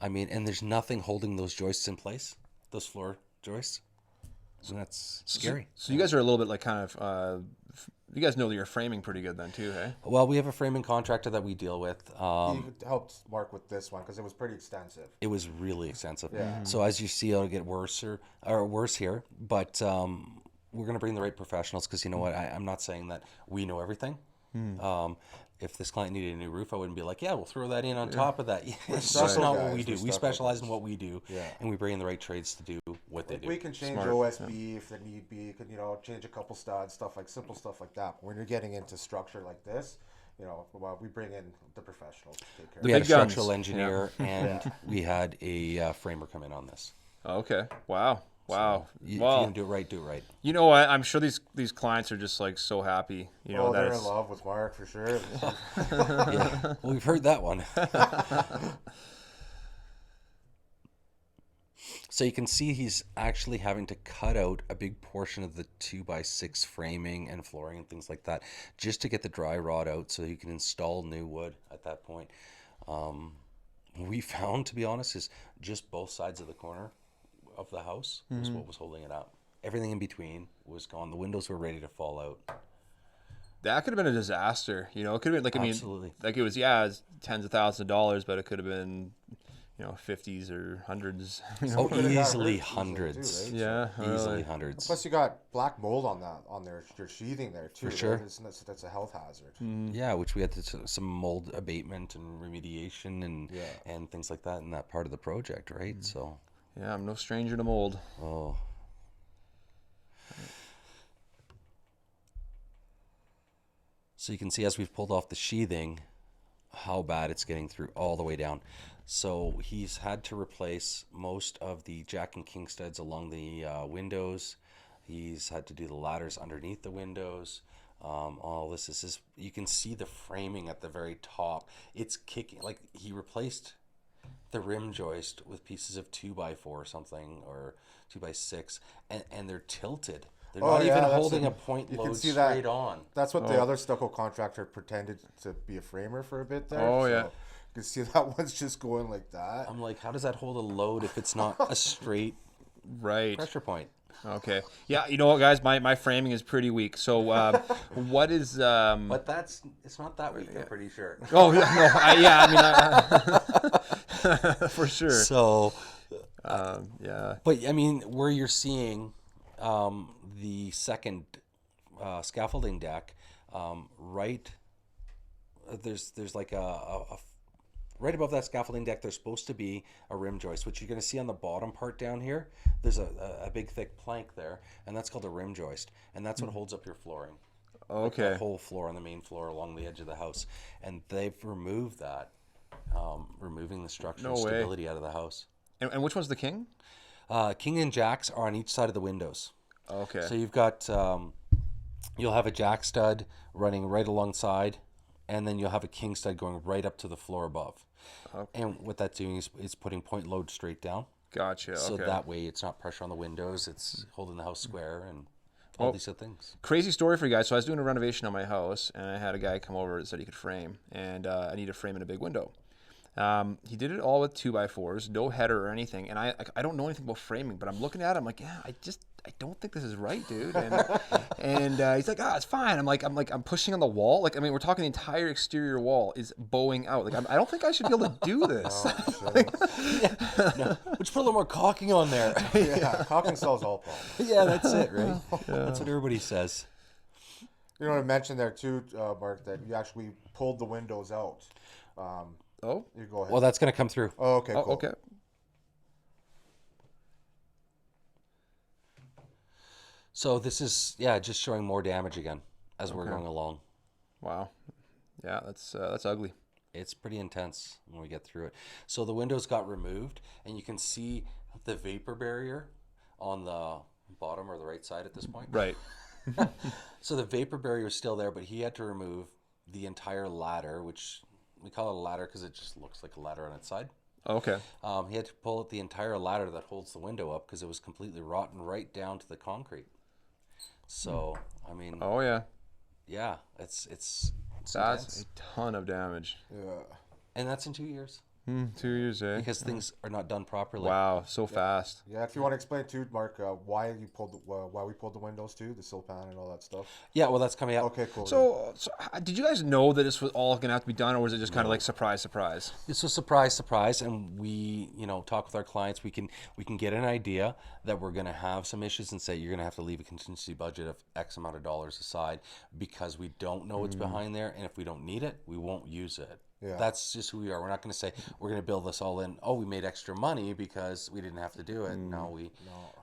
I mean, and there's nothing holding those joists in place, those floor joists. So that's scary. So you guys are a little bit like kind of, you guys know that you're framing pretty good then too, hey? Well, we have a framing contractor that we deal with. He helped Mark with this one because it was pretty extensive. It was really extensive. Yeah. So as you see, it'll get worse here. But we're going to bring the right professionals because you know what? I'm not saying that we know everything. If this client needed a new roof, I wouldn't be like, yeah, we'll throw that in on top of that. It's just not what we do. We specialize in what we do, and we bring in the right trades to do what they do. We can change OSB if there need be. Could change a couple studs, simple stuff like that. But when you're getting into structure like this, well, we bring in the professionals to take care of it. We had a structural engineer and we had a framer come in on this. Okay. Wow. Wow. If you're Well, gonna do it right, do it right. you know what? I'm sure these clients are just like so happy. That They're it's- in love with Mark for sure. Yeah. Well, we've heard that one. So you can see he's actually having to cut out a big portion of the 2x6 framing and flooring and things like that just to get the dry rot out so he can install new wood at that point. We found, to be honest, is just both sides of the corner of the house was what was holding it up. Everything in between was gone. The windows were ready to fall out. That could have been a disaster. It could have been like, Absolutely. like it was, it's tens of thousands of dollars, but it could have been, 50s or hundreds. Oh, Could've got easily hurt hundreds. too, right? Yeah. Easily really. hundreds. Plus, you got black mold on there. Your sheathing there too. For sure. Right? That's a health hazard. Yeah, which we had some mold abatement and remediation and things like that in that part of the project, right? So, Yeah, I'm no stranger to mold. oh. So you can see as we've pulled off the sheathing, how bad it's getting through all the way down. So he's had to replace most of the jack and king studs along the windows. He's had to do the ladders underneath the windows. All this is you can see the framing at the very top. It's kicking, like he replaced the rim joist with pieces of 2x4 or something, or 2x6, and they're tilted. They're not even holding a point load straight on. That's what the other stucco contractor pretended to be a framer for a bit there. Oh, yeah. You can see that one's just going like that. I'm like, how does that hold a load if it's not a straight Right. pressure point? Okay. Yeah, you know what, guys? My framing is pretty weak. So what is... But it's not that weak, I'm pretty sure. Oh, yeah, no. For sure. So, Yeah. but I mean, where you're seeing the second scaffolding deck, right, there's like a right above that scaffolding deck, there's supposed to be a rim joist, which you're going to see on the bottom part down here. There's a big thick plank there, and that's called a rim joist, and that's what holds up your flooring. Okay. Like the whole floor on the main floor along the edge of the house, and they've removed that, removing the structural No way. stability out of the house. And which one's the king? King and jacks are on each side of the windows. Okay. So you've got, you'll have a jack stud running right alongside, and then you'll have a king stud going right up to the floor above. Okay. And what that's doing is putting point load straight down. Gotcha. So okay. that way it's not pressure on the windows, it's holding the house square and all these other things. Crazy story for you guys. So I was doing a renovation on my house, and I had a guy come over that said he could frame, and I need a frame in a big window. He did it all with 2x4s, no header or anything. And I don't know anything about framing, but I'm looking at it, I'm like, yeah, I don't think this is right, dude. And he's like, it's fine. I'm pushing on the wall. Like, I mean, we're talking the entire exterior wall is bowing out. Like, I don't think I should be able to do this. No, just put a little more caulking on there. Yeah, caulking solves all problems. Yeah, that's it, right? That's what everybody says. You know, I mentioned there too, Mark, that you actually pulled the windows out. Oh, You go ahead. Well, that's going to come through. Oh, okay, cool. okay. So this is, just showing more damage again as we're going along. Wow. Yeah, that's ugly. It's pretty intense when we get through it. So the windows got removed, and you can see the vapor barrier on the bottom or the right side at this point. Right. So the vapor barrier is still there, but he had to remove the entire ladder, which we call it a ladder because it just looks like a ladder on its side. Okay. He had to pull out the entire ladder that holds the window up because it was completely rotten right down to the concrete. So I mean, Oh yeah, yeah, it's that's intense. a ton of damage. Yeah. And that's in 2 years 2 years, eh? because things are not done properly. Wow, so fast. Yeah, if you want to explain too, Mark, why we pulled the windows too, the sill pan and all that stuff. Yeah, well, that's coming up. Okay, cool. So, did you guys know that this was all gonna have to be done, or was it just kind of like surprise, surprise? It's a surprise, and we, talk with our clients. We can get an idea that we're going to have some issues and say you're going to have to leave a contingency budget of X amount of dollars aside because we don't know what's behind there, and if we don't need it, we won't use it. Yeah. That's just who we are. We're not going to say we're going to build this all in. Oh, we made extra money because we didn't have to do it. No,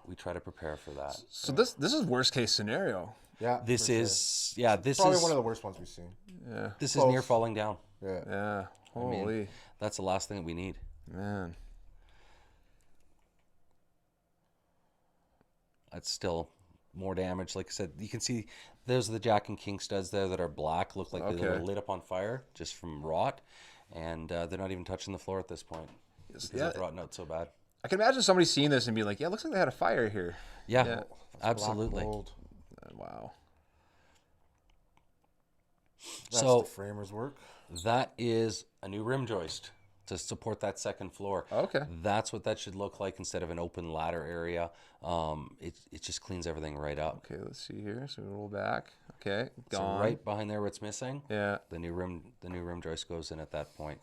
we try to prepare for that. So this is worst case scenario. Yeah. This for sure. is this Probably is one of the worst ones we've seen. Yeah. this is near falling down. Yeah. Yeah. Holy I mean, that's the last thing that we need. man. That's still more damage. Like I said, you can see those are the Jack and King studs there that are black, look like they were lit up on fire just from rot, and they're not even touching the floor at this point because they've rotten out so bad. I can imagine somebody seeing this and be like, "Yeah, it looks like they had a fire here." Yeah, absolutely. Black mold. Wow. That's So the framer's work. that is a new rim joist to support that second floor. Okay. That's what that should look like instead of an open ladder area. It just cleans everything right up. Okay, let's see here. So we roll back. Okay, So gone. right behind there, what's missing? Yeah. The new rim joist goes in at that point.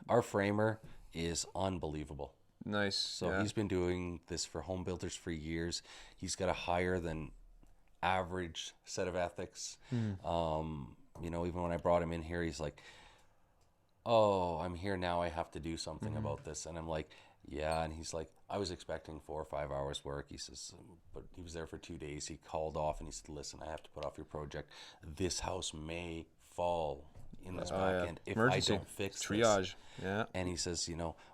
Our framer is unbelievable. Nice. So yeah. he's been doing this for home builders for years. He's got a higher than average set of ethics. Even when I brought him in here, he's like, "Oh, I'm here now. I have to do something about this." And I'm like, "Yeah." And he's like, "I was expecting 4 or 5 hours work." He says, but he was there for 2 days. He called off and he said, "Listen, I have to put off your project. This house may fall in this back end if Emergency. I don't fix Triage. this." Yeah. And he says,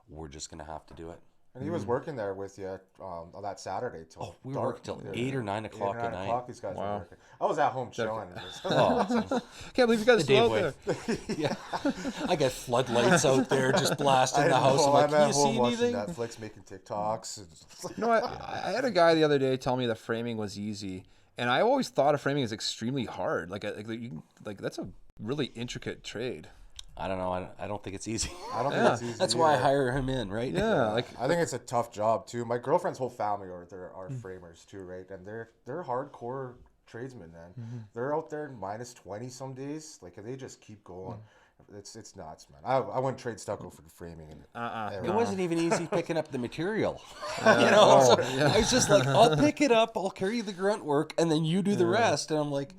"We're just going to have to do it." And he was working there with you on that Saturday till Oh, we worked till 8 or 9 o'clock at night. These guys were working. I was at home chilling. Oh, Can't believe you guys still out Dave there. yeah. I got floodlights out there just blasting the house. I'm like, "Can at you home see watching anything?" Netflix, making TikToks. You know, I had a guy the other day tell me that framing was easy, and I always thought of framing is extremely hard. Like that's a really intricate trade. I don't know. I don't think it's easy. I don't think it's easy. That's why I either. hire him in, right? Yeah, like I think it's a tough job too. My girlfriend's whole family are framers too, right? And they're hardcore tradesmen, man. They're out there minus 20 some days. Like they just keep going. It's nuts, man. I wouldn't trade stucco for framing. It wasn't even easy picking up the material. So I was just like, "I'll pick it up. I'll carry the grunt work, and then you do the rest." And I'm like,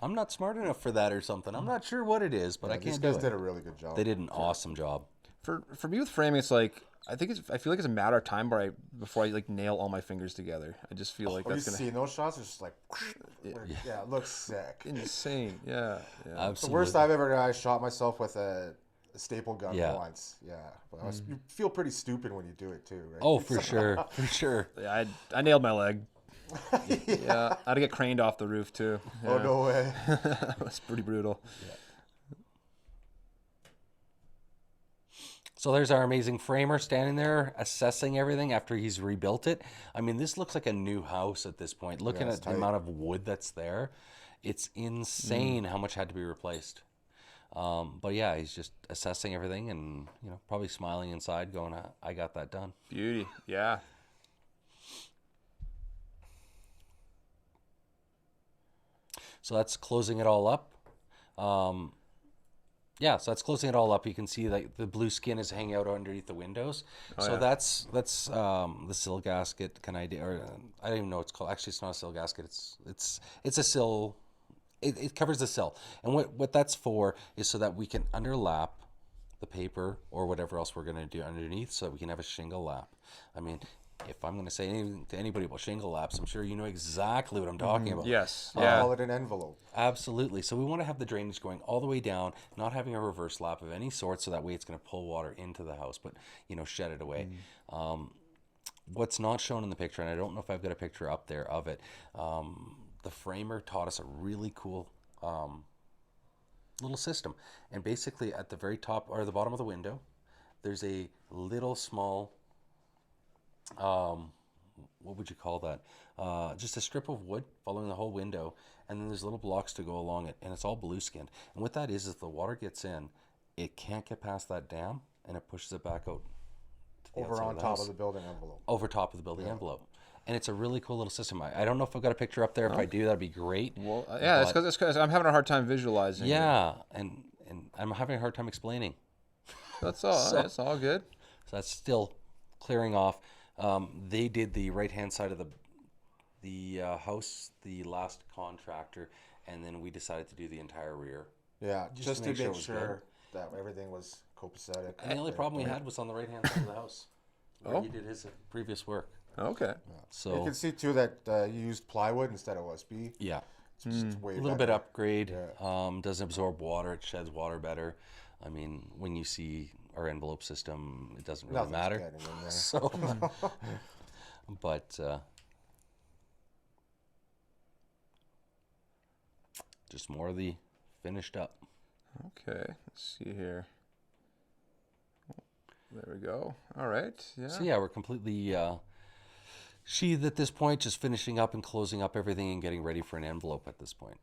I'm not smart enough for that or something. I'm not sure what it is, but I These can't do guys it. did a really good job. They did an awesome job. for me with framing, it's like I feel like it's a matter of time before I like nail all my fingers together. I just feel like Have you that's gonna seen those shots? It's just like, yeah, it looks sick. insane. Yeah. Absolutely. The worst I've ever done, I shot myself with a staple gun Yeah. once. Yeah, but you feel pretty stupid when you do it too, right? Oh, for sure. For sure. Yeah, I nailed my leg. Yeah, I had to get craned off the roof too. Oh Yeah. no way. That's pretty brutal. So there's our amazing framer standing there assessing everything after he's rebuilt it. I mean, this looks like a new house at this point. Looking it's at the tight. amount of wood that's there, it's insane how much had to be replaced. But yeah, he's just assessing everything and probably smiling inside, going, "I got that done." Beauty. Yeah. So that's closing it all up. So that's closing it all up. You can see that the blue skin is hanging out underneath the windows. That's the sill gasket. I don't even know what it's called. Actually, it's not a sill gasket. It's a sill. It covers the sill. And what that's for is so that we can underlap the paper or whatever else we're going to do underneath, so that we can have a shingle lap. I mean, if I'm going to say anything to anybody about shingle laps, I'm sure you know exactly what I'm talking about. Yes. I Yeah. call it an envelope. Absolutely. So we want to have the drainage going all the way down, not having a reverse lap of any sort, so that way it's going to pull water into the house, but shed it away. What's not shown in the picture, and I don't know if I've got a picture up there of it, the framer taught us a really cool little system. And basically at the very top or the bottom of the window, there's a little small what would you call that? Just a strip of wood following the whole window, and then there's little blocks to go along it, and it's all blue skinned. And what that is if the water gets in, it can't get past that dam, and it pushes it back out to the Over outside on of the top house. of the building envelope. Over top of the building envelope. And it's a really cool little system. I don't know if I've got a picture up there. If I do, that'd be great. Well, yeah, it's because I'm having a hard time visualizing. Yeah, and I'm having a hard time explaining. That's all. That's all good. So that's still clearing off. They did the right-hand side of the house, the last contractor, and then we decided to do the entire rear. Yeah, just to make it was sure that everything was copacetic. And the only problem we had was on the right-hand side of the house, where he did his previous work. Okay. So You can see too that you used plywood instead of OSB. yeah, It's just way a little better. bit upgrade. Doesn't absorb water. It sheds water better. I mean, when you see our envelope system, it doesn't really Nothing's matter. getting in there. So, but just more of the finished up. Okay. Let's see here. There we go. All right. Yeah. So yeah, we're completely sheathed at this point, just finishing up and closing up everything and getting ready for an envelope at this point.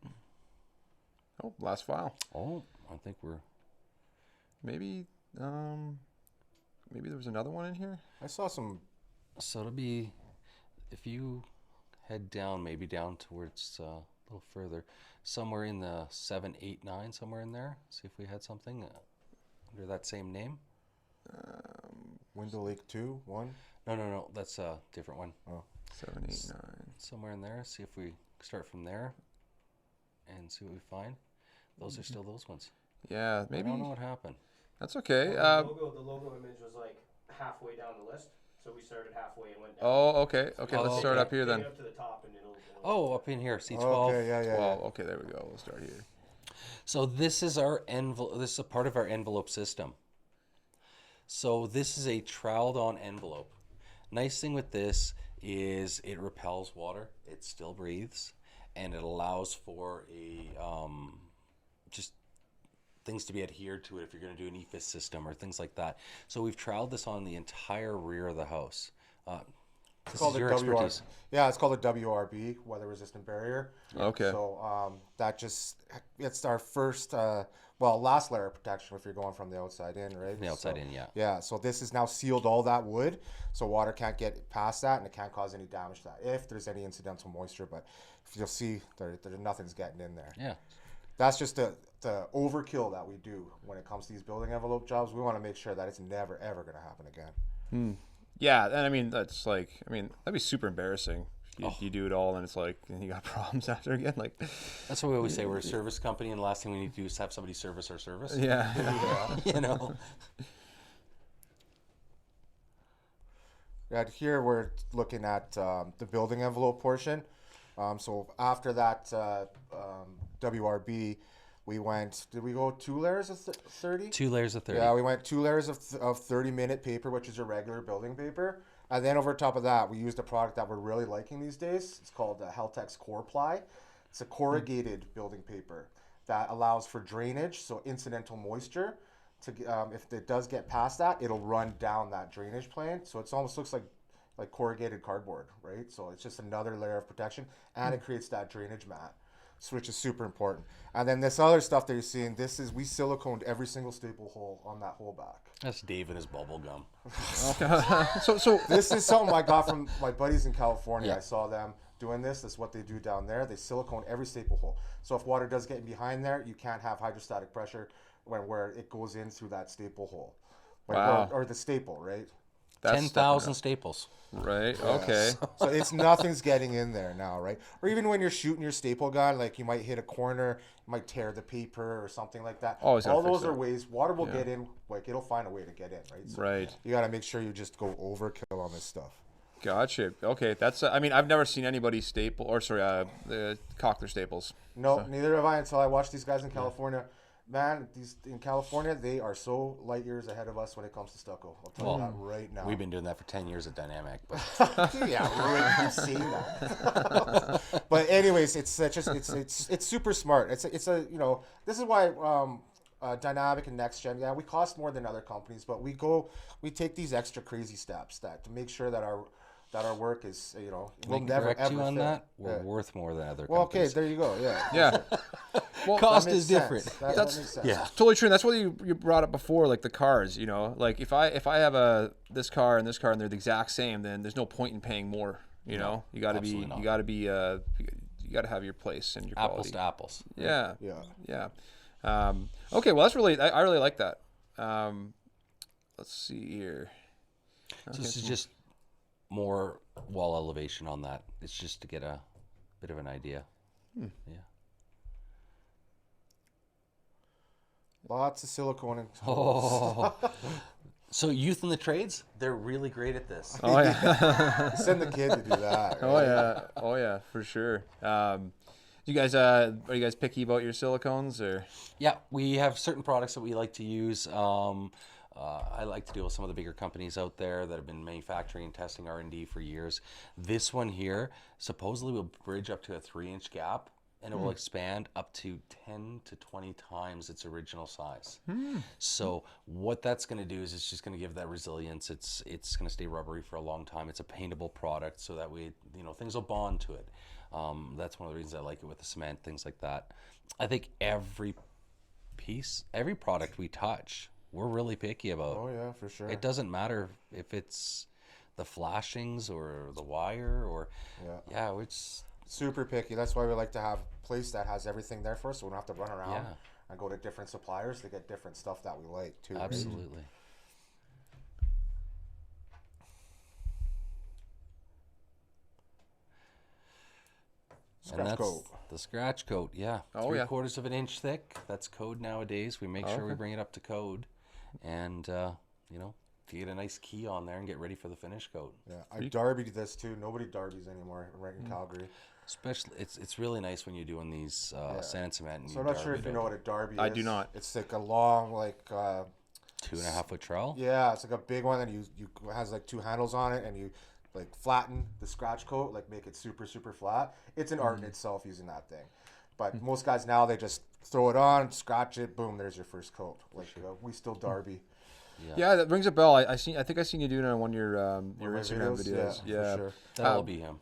Oh, last file. Oh, I think we're Maybe there was another one in here. I saw some. so it'll be if you head down, maybe down towards a little further, somewhere in the 7, 8, 9, somewhere in there. See if we had something under that same name. Window Lake 2, 1. No, that's a different one. Oh. 7, 8, 9. Somewhere in there. See if we start from there and see what we find. Those are still those ones. Yeah, I maybe. don't know what happened. That's okay. The logo image was like halfway down the list, so we started halfway and went down. Oh, okay. Okay, let's start okay. up here Take then. it up to the top and it'll Oh, up in here, C12. Okay, yeah. 12. Okay, there we go. We'll start here. So this is our envelope. This is a part of our envelope system. So this is a troweled on envelope. Nice thing with this is it repels water. It still breathes, and it allows for a just things to be adhered to it if you're going to do an EFIS system or things like that. So we've troweled this on the entire rear of the house. It's This called is your the expertise. Yeah, it's called a WRB, weather resistant barrier. Okay. So it's our first, last layer of protection if you're going from the outside in, right? The outside So- in, yeah. Yeah, so this has now sealed all that wood, so water can't get past that, and it can't cause any damage to that if there's any incidental moisture. But if you'll see, there nothing's getting in there. Yeah. That's just the overkill that we do when it comes to these building envelope jobs. We want to make sure that it's never ever going to happen again. Yeah, and I mean that'd be super embarrassing. You do it all, and it's like, and you got problems after again. Like, That's what we always say. We're a service company, and the last thing we need to do is have somebody service our service. yeah. You know. Right here, we're looking at the building envelope portion. So after that WRB, we went. Did we go 2 layers of 30? 2 layers of 30. Yeah, we went 2 layers of 30-minute paper, which is your regular building paper. And then over top of that, we used a product that we're really liking these days. It's called Heltex Core Ply. It's a corrugated building paper that allows for drainage, so incidental moisture. If it does get past that, it'll run down that drainage plane. So it almost looks like corrugated cardboard, right? So it's just another layer of protection, and it creates that drainage mat, which is super important. And then this other stuff that you're seeing, we siliconed every single staple hole on that whole back. That's Dave and his bubble gum. So This is something I got from my buddies in California. Yeah. I saw them doing this. This is what they do down there. They silicone every staple hole. So if water does get in behind there, you can't have hydrostatic pressure where it goes in through that staple hole. Wow. Or the staple, right? that's 10,000 staples. Right. Okay. So it's nothing's getting in there now, right? Or even when you're shooting your staple gun, like you might hit a corner, you might tear the paper or something like that. Always gotta All fix those are it. ways water will get in. Like it'll find a way to get in, right? So Right. You got to make sure you just go overkill on this stuff. Gotcha. Okay. That's. I mean, I've never seen anybody cock their staples. No, neither have I until I watched these guys in California. Man, these in California, they are so light years ahead of us when it comes to stucco. I'll tell you that right now. We've been doing that for 10 years at Dynamic. But Yeah, right. You've seen that. But anyways, it's super smart. It's a this is why Dynamic and Nexgen, we cost more than other companies, but we take these extra crazy steps to make sure that that our work is, I will can never correct ever you on fail. that. We're Yeah. worth more than other Well, okay, companies. there you go. Yeah. Yeah. Well, Cost That is makes different. sense. That That's- makes sense. Yeah. totally true. And that's what you brought up before, like the cars. Like if I have this car and they're the exact same, then there's no point in paying more. You know, you got to be absolutely not. you got to have your place and your Apples quality. to apples. Yeah. Yeah. Yeah. Okay. Well, that's really I really like that. Let's see here. So this is just more wall elevation on that. It's just to get a bit of an idea. Yeah. Lots of silicone and Oh. So youth in the trades, they're really great at this. Oh yeah. send the kid to do that. Oh right? yeah. Oh yeah. For sure. You guys are you guys picky about your silicones or? Yeah, we have certain products that we like to use. I like to deal with some of the bigger companies out there that have been manufacturing and testing R&D for years. This one here supposedly will bridge up to a 3-inch gap, and it will expand up to 10 to 20 times its original size. So what that's going to do is it's just going to give that resilience. It's going to stay rubbery for a long time. It's a paintable product, so that way things will bond to it. That's one of the reasons I like it with the cement, things like that. I think every product we touch, we're really picky about. Oh yeah, for sure. It doesn't matter if it's the flashings or the wire or it's Super picky. That's why we like to have a place that has everything there for us, so we don't have to run around and go to different suppliers to get different stuff that we like too. right? absolutely. Scratch coat. The scratch coat, yeah. Oh, yeah. 3/4 of an inch thick. That's code nowadays. We make sure we bring it up to code. And, if you get a nice key on there and get ready for the finish coat. Yeah, I derbied this too. Nobody derbies anymore right in Calgary. Especially, it's really nice when you're doing these sand and cement. And So I'm not sure if you know what a derby is. I do not. It's like a long, 2.5 foot trowel. yeah, it's like a big one, and you has like 2 handles on it, and you like flatten the scratch coat, like make it super super flat. It's an art in itself using that thing. But most guys now they just throw it on, scratch it, boom, there's your first coat. Like we still derby. Yeah, that rings a bell. I think I seen you doing it on one of your my Instagram videos. Yeah, for sure. That'll be him.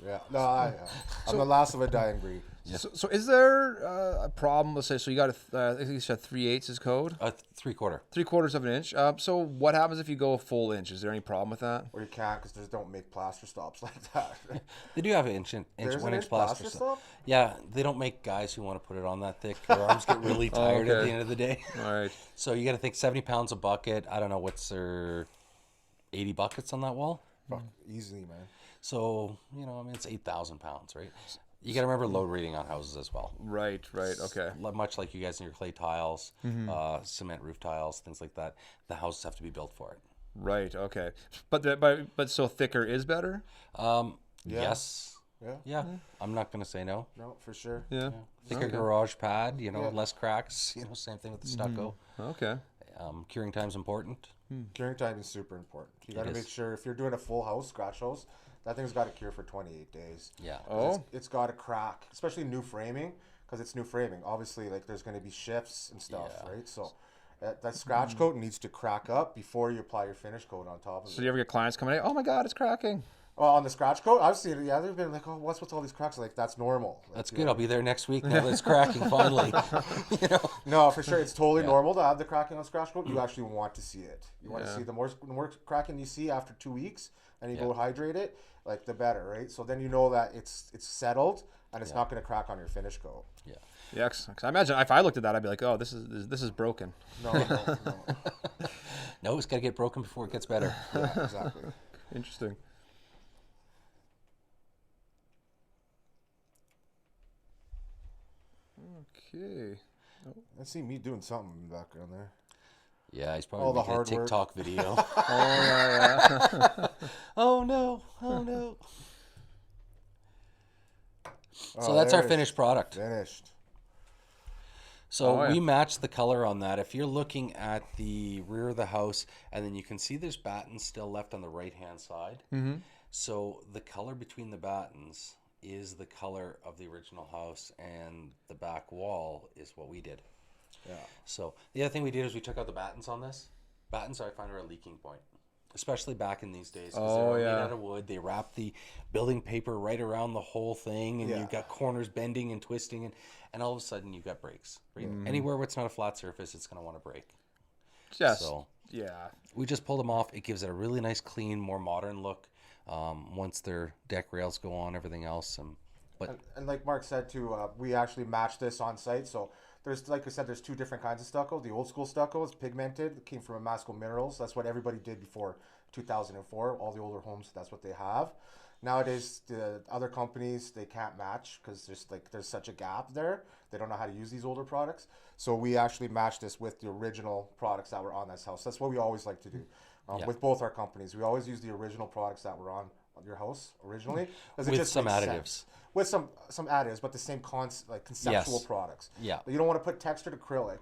Yeah, no, I'm the last of a dying breed. So is there a problem? Let's say, so you got I think you said 3/8 is code, 3/4. 3/4 of an inch. So what happens if you go a full inch? Is there any problem with that? Or you can't because they don't make plaster stops like that. They do have an There's 1 an inch plaster. plaster stop? Yeah, they don't make guys who want to put it on that thick. Their arms get really tired at the end of the day. All right. So you got to think 70 pounds a bucket. I don't know, what's their 80 buckets on that wall? Fuck, easily, man. So, it's 8,000 pounds, right? You got to remember load rating on houses as well. Right. Okay. Much like you guys in your clay tiles, cement roof tiles, things like that, the houses have to be built for it. Right. Okay. But so thicker is better. Yes. Yeah. I'm not going to say no. No, for sure. Yeah. Thicker garage pad, less cracks, same thing with the stucco. Okay. Curing time's important. Curing time is super important. You got to is. make sure if you're doing a full house, scratch house, that thing's got to cure for 28 days. Yeah. Oh. It's got to crack, especially new framing, because it's new framing. Obviously, like there's going to be shifts and stuff, right? So that scratch coat needs to crack up before you apply your finish coat on top of So it. you ever get clients coming in? Oh my God, it's cracking. Well, on the scratch coat, I've seen it. Yeah, they've been like, "Oh, what's with all these cracks?" Like that's normal. Like, That's good. I'll be there next week now that it's cracking finally. No, for sure, it's totally normal to have the cracking on scratch coat. You actually want to see it. You want to see the more cracking you see after 2 weeks, and you go hydrate it, like the better, right? So then you know that it's settled and it's not going to crack on your finish coat. Yeah. Yeah, 'cause I imagine if I looked at that, I'd be like, oh, this is broken. No. No, it's got to get broken before it gets better. Yeah, exactly. Interesting. Okay. I see me doing something in the background there. Yeah, he's All the probably making a hard work. TikTok video. Oh yeah. Oh no! Oh no! So Oh, that's there our it is. finished product. Finished. So Oh, yeah. we matched the color on that. If you're looking at the rear of the house, and then you can see there's battens still left on the right-hand side. Mm-hmm. So the color between the battens is the color of the original house, and the back wall is what we did. Yeah. So the other thing we did is we took out the battens on this. Battens I find are a leaking point. especially back in these days. 'Cause Oh, they're yeah. made out of wood. They wrap the building paper right around the whole thing, and Yeah. you've got corners bending and twisting, and all of a sudden you've got breaks. Right? Anywhere where it's not a flat surface, it's going to want to break. Just So yeah. we just pull them off. It gives it a really nice, clean, more modern look. Once their deck rails go on, everything else, but And like Mark said too, we actually matched this on site. So there's, like I said, there's two different kinds of stucco. The old school stucco is pigmented. It came from Amasco Minerals. That's what everybody did before 2004. All the older homes, that's what they have. Nowadays, the other companies, they can't match because there's such a gap there. They don't know how to use these older products. So we actually matched this with the original products that were on this house. That's what we always like to do with both our companies. We always use the original products that were on your house originally. 'Cause it with just some makes additives. sense. With some additives, but the same conceptual Yes. products. Yeah. You don't want to put textured acrylic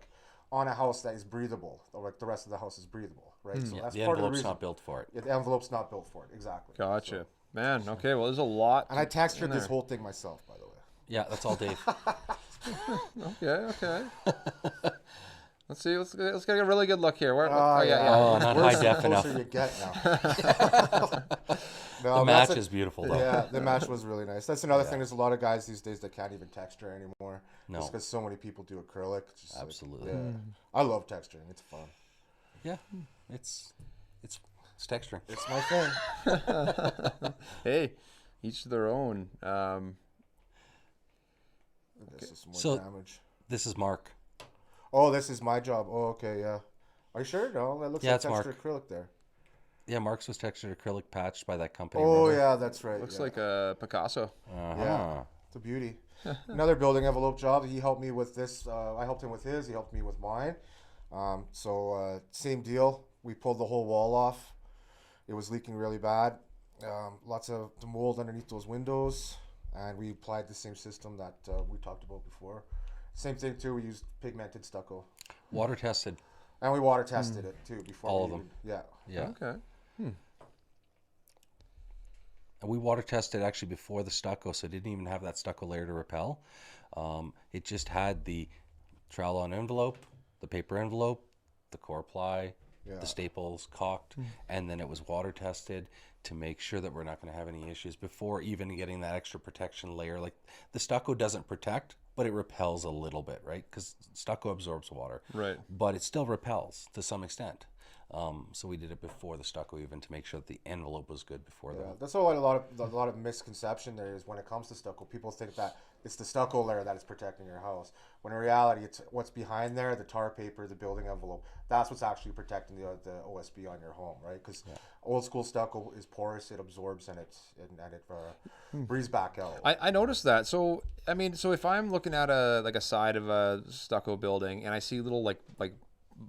on a house that is breathable, or like the rest of the house is breathable, right? So that's The part of the envelope's reason. not built for it. Yeah, the envelope's not built for it, exactly. Gotcha. So- Man, okay, well, there's a lot. and I textured in this there. whole thing myself, by the way. Yeah, that's all Dave. Okay. Let's see. Let's get a really good look here. Where? Oh, yeah. Oh, not high def The closer enough. you get now. No, The that's match is beautiful, though. Yeah, the match was really nice. That's another thing. There's a lot of guys these days that can't even texture anymore. No. Just because so many people do acrylic. It's just Absolutely. yeah. I love texturing. It's fun. Yeah, it's texturing. It's my thing. Hey, each to their own. This is more So- damage. This is Mark. Oh, this is my job. Oh, okay, yeah. Are you sure? No, that looks Yeah, like it's Mark. textured acrylic there. Yeah, Mark's was textured acrylic patched by that company. Oh, remember? yeah, that's right. Looks yeah. like a Picasso. Uh-huh. Yeah, it's a beauty. Another building envelope job. He helped me with this. I helped him with his. He helped me with mine. Same deal. We pulled the whole wall off. It was leaking really bad. Lots of the mold underneath those windows, and we applied the same system that we talked about before. Same thing too. We used pigmented stucco, Water tested. and we water tested it too before. All we of them. Yeah. Yeah. Okay. And we water tested actually before the stucco, so it didn't even have that stucco layer to repel. It just had the trowel on envelope, the paper envelope, the core ply, Yeah. the staples caulked, and then it was water tested to make sure that we're not going to have any issues before even getting that extra protection layer. Like the stucco doesn't protect, but it repels a little bit, right? Because stucco absorbs water, Right. but it still repels to some extent. So we did it before the stucco even to make sure that the envelope was good before Yeah, that. that's a lot of misconception there is when it comes to stucco. People think that it's the stucco layer that is protecting your house, when in reality it's what's behind there, the tar paper, the building envelope. That's what's actually protecting the OSB on your home, right? Because old school stucco is porous, it absorbs and it breathes back out. I noticed that. So I mean, so if I'm looking at a side of a stucco building and I see little like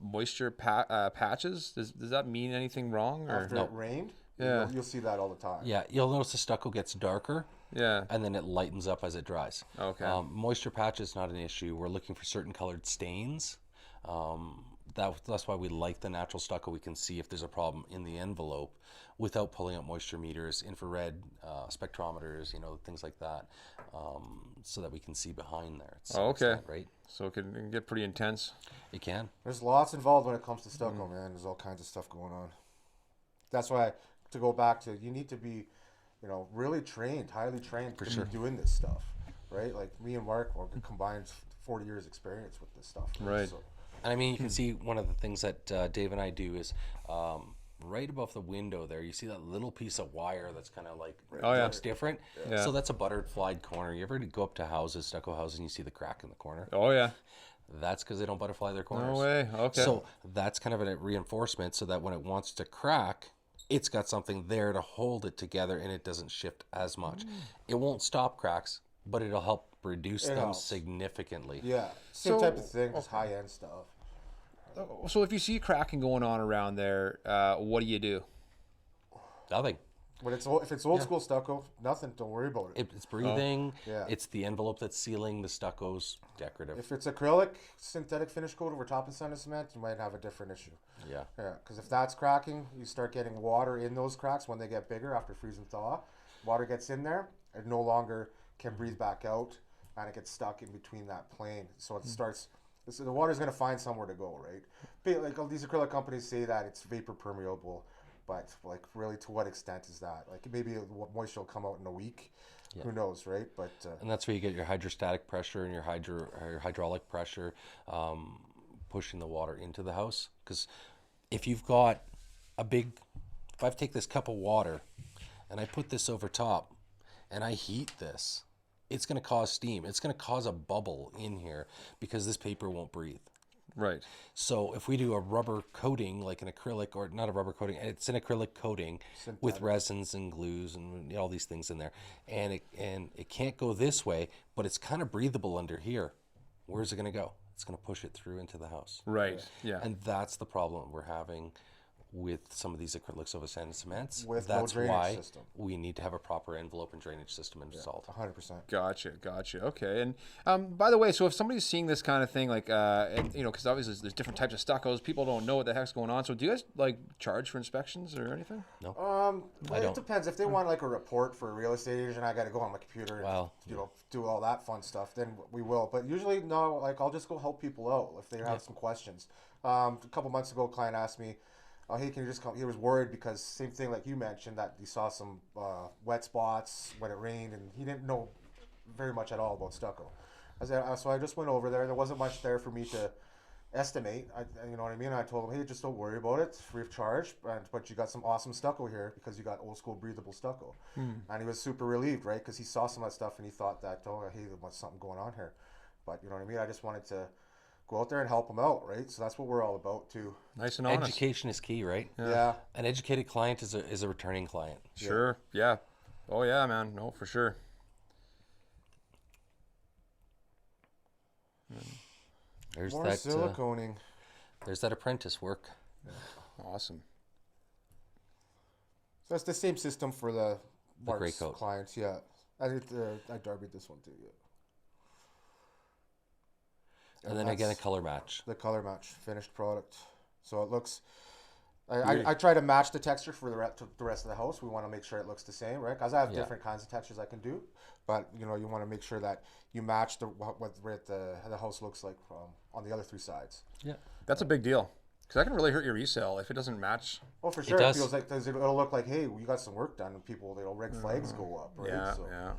moisture patches, does that mean anything wrong? Or After it rained, Yeah. you'll see that all the time. Yeah, you'll notice the stucco gets darker yeah. and then it lightens up as it dries. Okay. Moisture patch is not an issue. We're looking for certain colored stains. That's why we like the natural stucco. We can see if there's a problem in the envelope without pulling out moisture meters, infrared spectrometers, things like that, so that we can see behind there. to some Oh, okay. extent, right? So it can get pretty intense. It can. There's lots involved when it comes to stucco, man. There's all kinds of stuff going on. That's why, to go back to, you need to be, really trained, highly trained to be doing this stuff, right? Like me and Mark, we're combined 40 years experience with this stuff. Right. So, And I mean, you can see one of the things that Dave and I do is right above the window there, you see that little piece of wire that's kind of like Oh, yeah. looks different. Yeah. So that's a butterflied corner. You ever go up to houses, stucco houses, and you see the crack in the corner? Oh yeah. That's because they don't butterfly their corners. No way. Okay. So that's kind of a reinforcement so that when it wants to crack, it's got something there to hold it together and it doesn't shift as much. It won't stop cracks, but it'll help reduce them helps. significantly. yeah, same So- type of thing, just high-end stuff. So if you see cracking going on around there, what do you do? Nothing. But if it's old school stucco, nothing. Don't worry about it. It's breathing. Yeah. It's the envelope that's sealing. The stucco's decorative. If it's acrylic, synthetic finish coat over top of cement, you might have a different issue. Yeah. Yeah, because if that's cracking, you start getting water in those cracks when they get bigger after freeze and thaw. Water gets in there, it no longer can breathe back out, and it gets stuck in between that plane. So it starts. So the water's going to find somewhere to go, right? Like all these acrylic companies say that it's vapor permeable. But like, really, to what extent is that? Like, maybe moisture will come out in a week. Who knows, right? But And that's where you get your hydrostatic pressure and your hydraulic pressure pushing the water into the house. Because if you've got if I take this cup of water and I put this over top and I heat this, it's going to cause steam. It's going to cause a bubble in here because this paper won't breathe. Right. So if we do a rubber coating, like an acrylic, or not a rubber coating, it's an acrylic coating with resins and glues and all these things in there, and it can't go this way, but it's kind of breathable under here. Where's it going to go? It's going to push it through into the house. Right. Yeah. And that's the problem we're having with some of these acrylic silver sand and cements. With no That's drainage why system. we need to have a proper envelope and drainage system installed. 100%. Gotcha. Okay. And by the way, so if somebody's seeing this kind of thing, like, and, because obviously there's different types of stuccos, people don't know what the heck's going on. So do you guys like charge for inspections or anything? No. It depends. If they want like a report for a real estate agent, I got to go on my computer and do all that fun stuff. Then we will. But usually, no. Like, I'll just go help people out if they have some questions. A couple months ago, a client asked me, "Oh, hey, can you just come?" He was worried because same thing like you mentioned, that he saw some wet spots when it rained, and he didn't know very much at all about stucco. So I just went over there. There wasn't much there for me to estimate. You know what I mean? I told him, "Hey, just don't worry about it. It's free of charge. But you got some awesome stucco here because you got old school breathable stucco." And he was super relieved, right? Because he saw some of that stuff and he thought that, "Oh, hey, there's something going on here." But you know what I mean? I just wanted to go out there and help them out, right? So that's what we're all about too. Nice and honest. Education is key, right? Yeah. An educated client is a returning client. Sure. Yeah. Oh yeah, man. No, for sure. There's More that siliconing. there's that apprentice work. Awesome. So it's the same system for the gray Mark's coat. clients. Yeah. I derbied this one too. Yeah. And then again, a color match. The color match, finished product. So it looks. I try to match the texture for the rest of the house. We want to make sure it looks the same, right? Because I have different kinds of textures I can do, but you want to make sure that you match what the house looks like on the other three sides. Yeah. That's a big deal. Because that can really hurt your resale if it doesn't match. Oh, for sure. It does. feels like it'll look like, hey, you got some work done, and people, red flags go up, right? Yeah, So, yeah.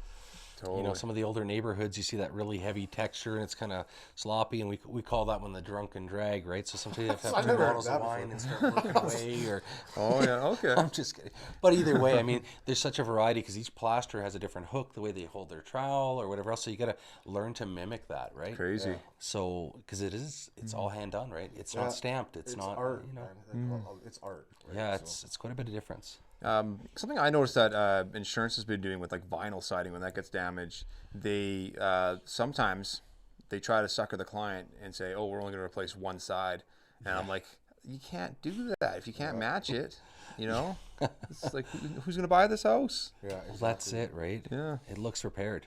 Totally. Some of the older neighborhoods, you see that really heavy texture and it's kind of sloppy, and we call that one the drunken drag, right? So sometimes you have to have I two never heard bottles that of wine before. and start working away. Or Oh, yeah, okay. I'm just kidding. But either way, I mean, there's such a variety because each plaster has a different hook, the way they hold their trowel or whatever else. So you got to learn to mimic that, right? Crazy. Yeah. So because it's all hand done, right? It's not stamped. It's not art, you know. man. It's art. Right? Yeah, So- it's quite a bit of difference. Something I noticed that insurance has been doing with like vinyl siding when that gets damaged, they sometimes they try to sucker the client and say, "Oh, we're only going to replace one side," and I'm like, "You can't do that if you can't match it." It's like, who's going to buy this house? Yeah, Well, exactly. that's it, right? Yeah. It looks repaired.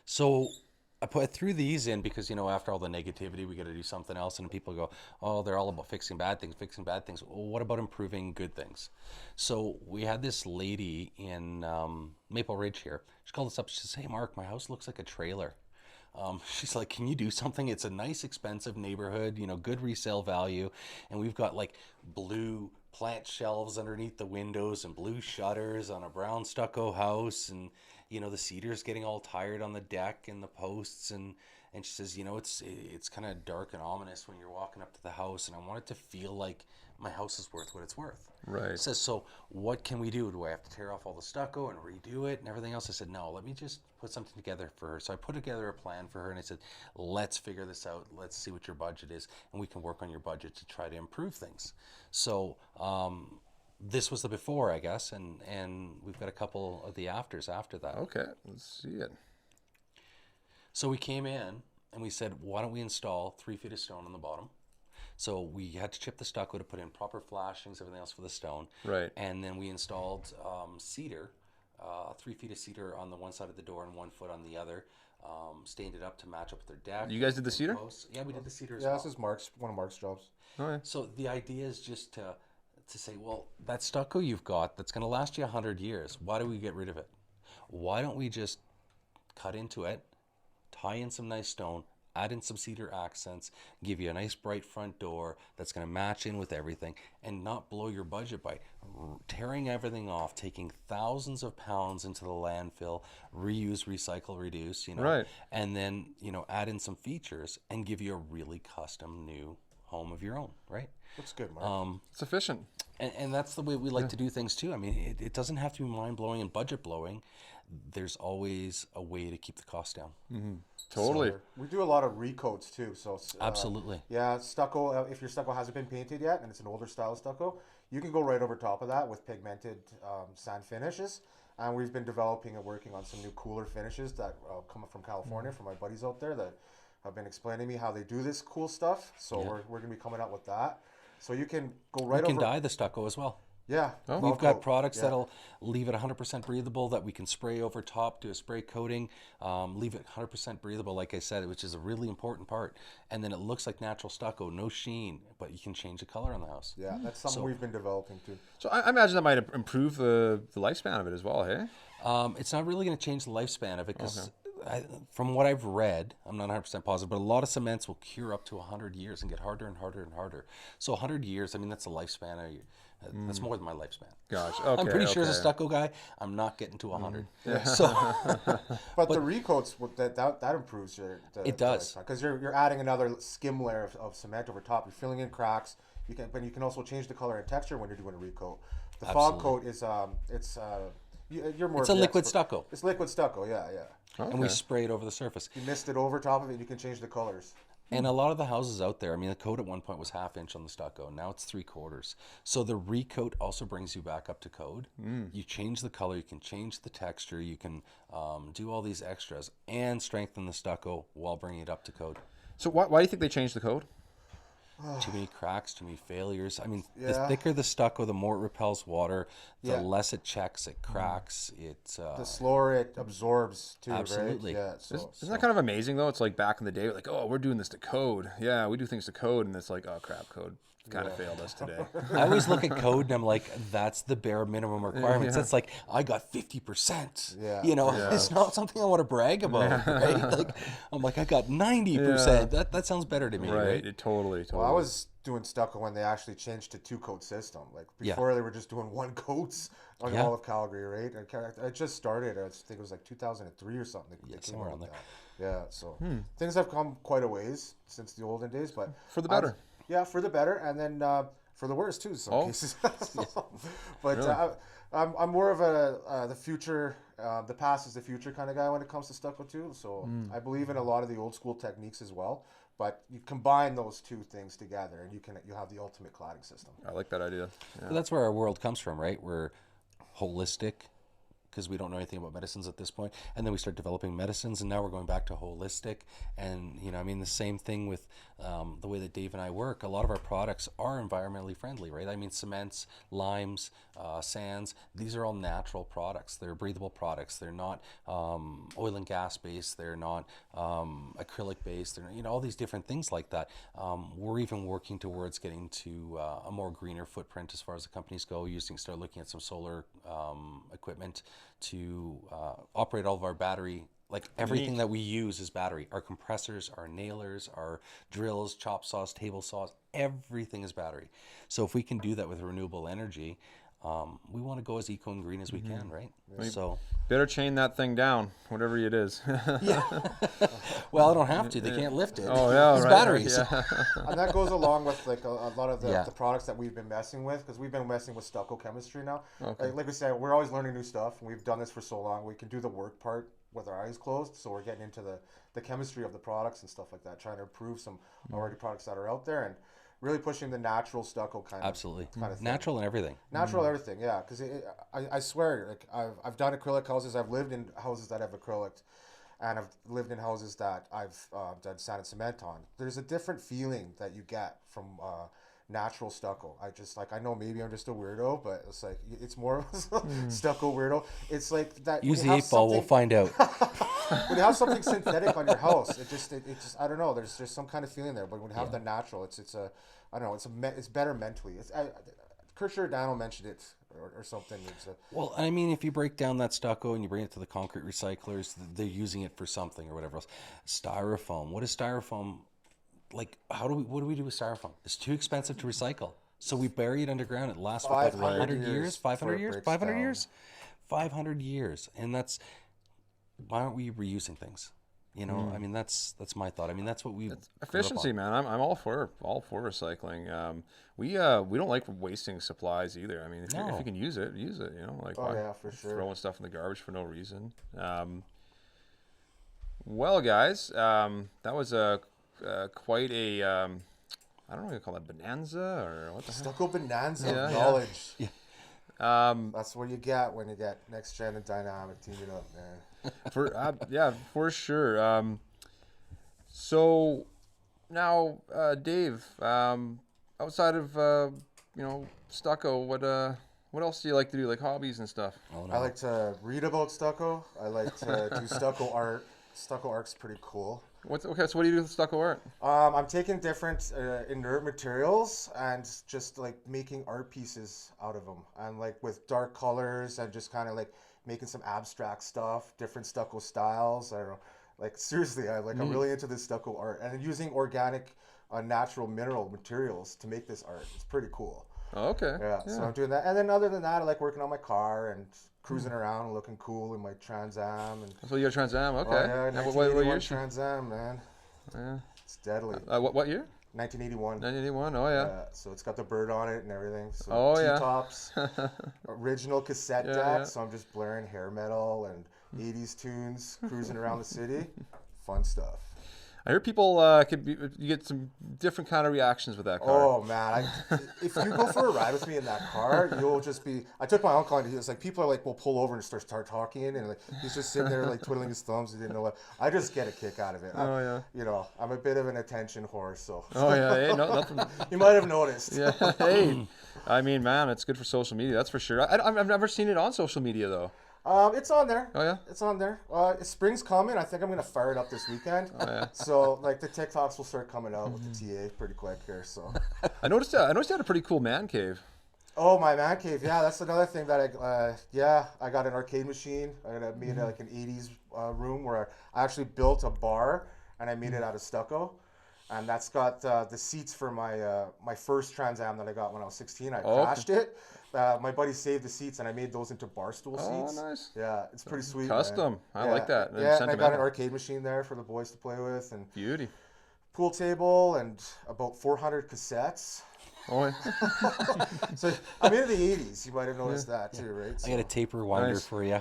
So I threw these in because, after all the negativity, we got to do something else. And people go, "Oh, they're all about fixing bad things, fixing bad things." Well, what about improving good things? So we had this lady in Maple Ridge here. She called us up. She says, "Hey, Mark, my house looks like a trailer." She's like, "Can you do something? It's a nice, expensive neighborhood, good resale value. And we've got like blue plant shelves underneath the windows and blue shutters on a brown stucco house. And, the cedar's getting all tired on the deck and the posts." And she says, it's kind of dark and ominous when you're walking up to the house. And I want it to feel like my house is worth what it's worth. Right. Says, "So what can we do? Do I have to tear off all the stucco and redo it and everything else?" I said, "No, let me just put something together for her." So I put together a plan for her and I said, "Let's figure this out. Let's see what your budget is and we can work on your budget to try to improve things." So this was the before, I guess, and we've got a couple of the afters after that. Okay, let's see it. So we came in and we said, "Why don't we install 3 feet of stone on the bottom?" So we had to chip the stucco to put in proper flashings, everything else for the stone. Right. And then we installed cedar, 3 feet of cedar on the one side of the door and 1 foot on the other. Stained it up to match up with their deck. You guys did the and cedar? posts. Yeah, we did the cedar as Yeah, well. this is one of Mark's jobs. Oh, yeah. So the idea is just to say, well, that stucco you've got that's going to last you 100 years, why do we get rid of it? Why don't we just cut into it, tie in some nice stone, add in some cedar accents, give you a nice bright front door that's going to match in with everything, and not blow your budget by tearing everything off, taking thousands of pounds into the landfill, reuse, recycle, reduce, Right. and then, add in some features and give you a really custom new home of your own, right? That's good, Mark. It's efficient. And that's the way we like to do things too. I mean, it doesn't have to be mind blowing and budget blowing. There's always a way to keep the cost down. Totally. We do a lot of recoats too. So Absolutely. yeah, stucco. If your stucco hasn't been painted yet and it's an older style stucco, you can go right over top of that with pigmented sand finishes. And we've been developing and working on some new cooler finishes that come from California from my buddies out there that have been explaining to me how they do this cool stuff. So we're going to be coming out with that. So you can go right You can over. dye the stucco as well. Yeah. We've got products that'll leave it 100% breathable that we can spray over top, do a spray coating, leave it 100% breathable, like I said, which is a really important part. And then it looks like natural stucco, no sheen, but you can change the color on the house. Yeah, that's something we've been developing too. So I imagine that might improve the lifespan of it as well, hey? It's not really going to change the lifespan of it because from what I've read, I'm not 100% positive, but a lot of cements will cure up to 100 years and get harder and harder and harder. So 100 years, I mean, that's a lifespan. That's more than my lifespan. Gosh, okay. I'm pretty sure as a okay. stucco guy, I'm not getting to 100. So But the recoats that improves It does. because you're adding another skim layer of cement over top. You're filling in cracks. But you can also change the color and texture when you're doing a recoat. The fog coat is you're more. it's of a the liquid expert. stucco, It's liquid stucco. Yeah. and we spray it over the surface. You mist it over top of it. You can change the colors. And a lot of the houses out there, I mean, the coat at one point was 1/2 inch on the stucco. Now it's 3/4. So the recoat also brings you back up to code. You change the color, you can change the texture, you can do all these extras and strengthen the stucco while bringing it up to code. So why do you think they changed the code? Too many cracks, too many failures. I mean, the Yeah. thicker the stucco, the more it repels water, the Yeah. less it checks, it cracks. The slower it absorbs too. Absolutely. Right? Yeah. So Isn't that kind of amazing though? It's like back in the day, like, oh, we're doing this to code. Yeah, we do things to code, and it's like, oh crap, code kind of failed us today. I always look at code and I'm like, that's the bare minimum requirements. That's like, I got 50%. Yeah. It's not something I want to brag about, right? Like, I'm like, I got 90%. That sounds better to me, right? It totally. Well, I was doing stucco when they actually changed to 2-coat system. Like before, they were just doing 1 coats on all of Calgary, right? I just started. I think it was like 2003 or something. They came somewhere out around with that. Yeah. So things have come quite a ways since the olden days, but For the better. Yeah, for the better, and then for the worse too. In some cases. But I'm more of the future. The past is the future kind of guy when it comes to stucco too. So I believe in a lot of the old school techniques as well. But you combine those two things together, and you have the ultimate cladding system. I like that idea. Yeah. But that's where our world comes from, right? We're holistic because we don't know anything about medicines at this point. And then we start developing medicines, and now we're going back to holistic. And, I mean, the same thing with the way that Dave and I work. A lot of our products are environmentally friendly, right? I mean, cements, limes, sands, these are all natural products. They're breathable products. They're not oil and gas based. They're not acrylic based. They're, all these different things like that. We're even working towards getting to a more greener footprint as far as the companies go, start looking at some solar equipment to operate all of our battery. Like everything that we use is battery. Our compressors, our nailers, our drills, chop saws, table saws, everything is battery. So if we can do that with renewable energy, we want to go as eco and green as we can, right? So Better chain that thing down, whatever it is. well, I don't have to. They can't lift it. Oh yeah, it's right. batteries. Yeah. And that goes along with like a lot of the products that we've been messing with, because we've been messing with stucco chemistry now. Okay. Like we said, we're always learning new stuff, and we've done this for so long. We can do the work part with our eyes closed, so we're getting into the chemistry of the products and stuff like that, trying to improve some already products that are out there, and really pushing the natural stucco kind of thing. Natural and everything. Natural everything, yeah. Because I swear, like I've done acrylic houses. I've lived in houses that have acrylic, and I've lived in houses that I've done sand and cement on. There's a different feeling that you get from natural stucco. I know maybe I'm just a weirdo, but it's like it's more stucco weirdo. It's like that. Use the 8-ball. We'll find out. When you have something synthetic on your house, it just I don't know. There's some kind of feeling there. But when you have the natural, it's better mentally. sure Dan will mention it or something. Well, I mean, if you break down that stucco and you bring it to the concrete recyclers, they're using it for something or whatever else. Styrofoam. What is styrofoam? Like, what do we do with styrofoam? It's too expensive to recycle. So we bury it underground. It lasts for 500 years, 500 years, 500 years, 500 years. And why aren't we reusing things? You know, I mean, that's my thought. I mean, that's what we efficiency, man. I'm all for recycling. We don't like wasting supplies either. I mean, if you can use it, use it. You know, like for sure. Throwing stuff in the garbage for no reason. Well, guys, that was quite a I don't know what you call it, bonanza or what the heck? Stucco bonanza of knowledge. Yeah. That's what you get when you get Nexgen and Dynamic teaming up, man. For sure. So now, Dave, outside of stucco, what else do you like to do, like hobbies and stuff? Oh, no. I like to read about stucco. I like to do stucco art. Stucco art's pretty cool. So what do you do with stucco art? I'm taking different inert materials and just like making art pieces out of them, and like with dark colors and just kind of like making some abstract stuff, different stucco styles. I don't know, like seriously, I'm really into this stucco art and using organic, natural mineral materials to make this art. It's pretty cool. Oh, okay. Yeah, so I'm doing that, and then other than that, I like working on my car and cruising around and looking cool in my Trans Am. And So you're a Trans Am, okay. oh, yeah, And 1981 year? Trans Am, man. Yeah. It's deadly. What year? 1981. 1981. Oh yeah. So it's got the bird on it and everything. So Oh, yeah. T-tops, original cassette deck. Yeah. So I'm just blaring hair metal and 80s tunes, cruising around the city. Fun stuff. I hear people you get some different kind of reactions with that car. Oh man, if you go for a ride with me in that car, you'll just be. I took my uncle and he was like, people are like, will pull over and start talking, and like he's just sitting there like twiddling his thumbs. He didn't know what. I just get a kick out of it. You know, I'm a bit of an attention whore, so. Oh yeah, hey, nothing. You might have noticed. Yeah, hey, I mean, man, it's good for social media, that's for sure. I've never seen it on social media though. It's on there. Oh yeah, it's on there. Spring's coming. I think I'm gonna fire it up this weekend. Oh yeah. So like the TikToks will start coming out with the TA pretty quick here. So. I noticed you had a pretty cool man cave. Oh, my man cave. Yeah, that's another thing that I got an arcade machine. I made like an 80s room where I actually built a bar and I made it out of stucco. And that's got the seats for my first Trans Am that I got when I was 16. I crashed it. My buddy saved the seats, and I made those into bar stool seats. Oh, nice. Yeah, it's pretty sweet. Custom. Man. I like that. Yeah, and I got an arcade machine there for the boys to play with, and beauty. Pool table, and about 400 cassettes. Oh, yeah. So I'm into the 80s. You might have noticed that too, right? So. I got a tape rewinder for you.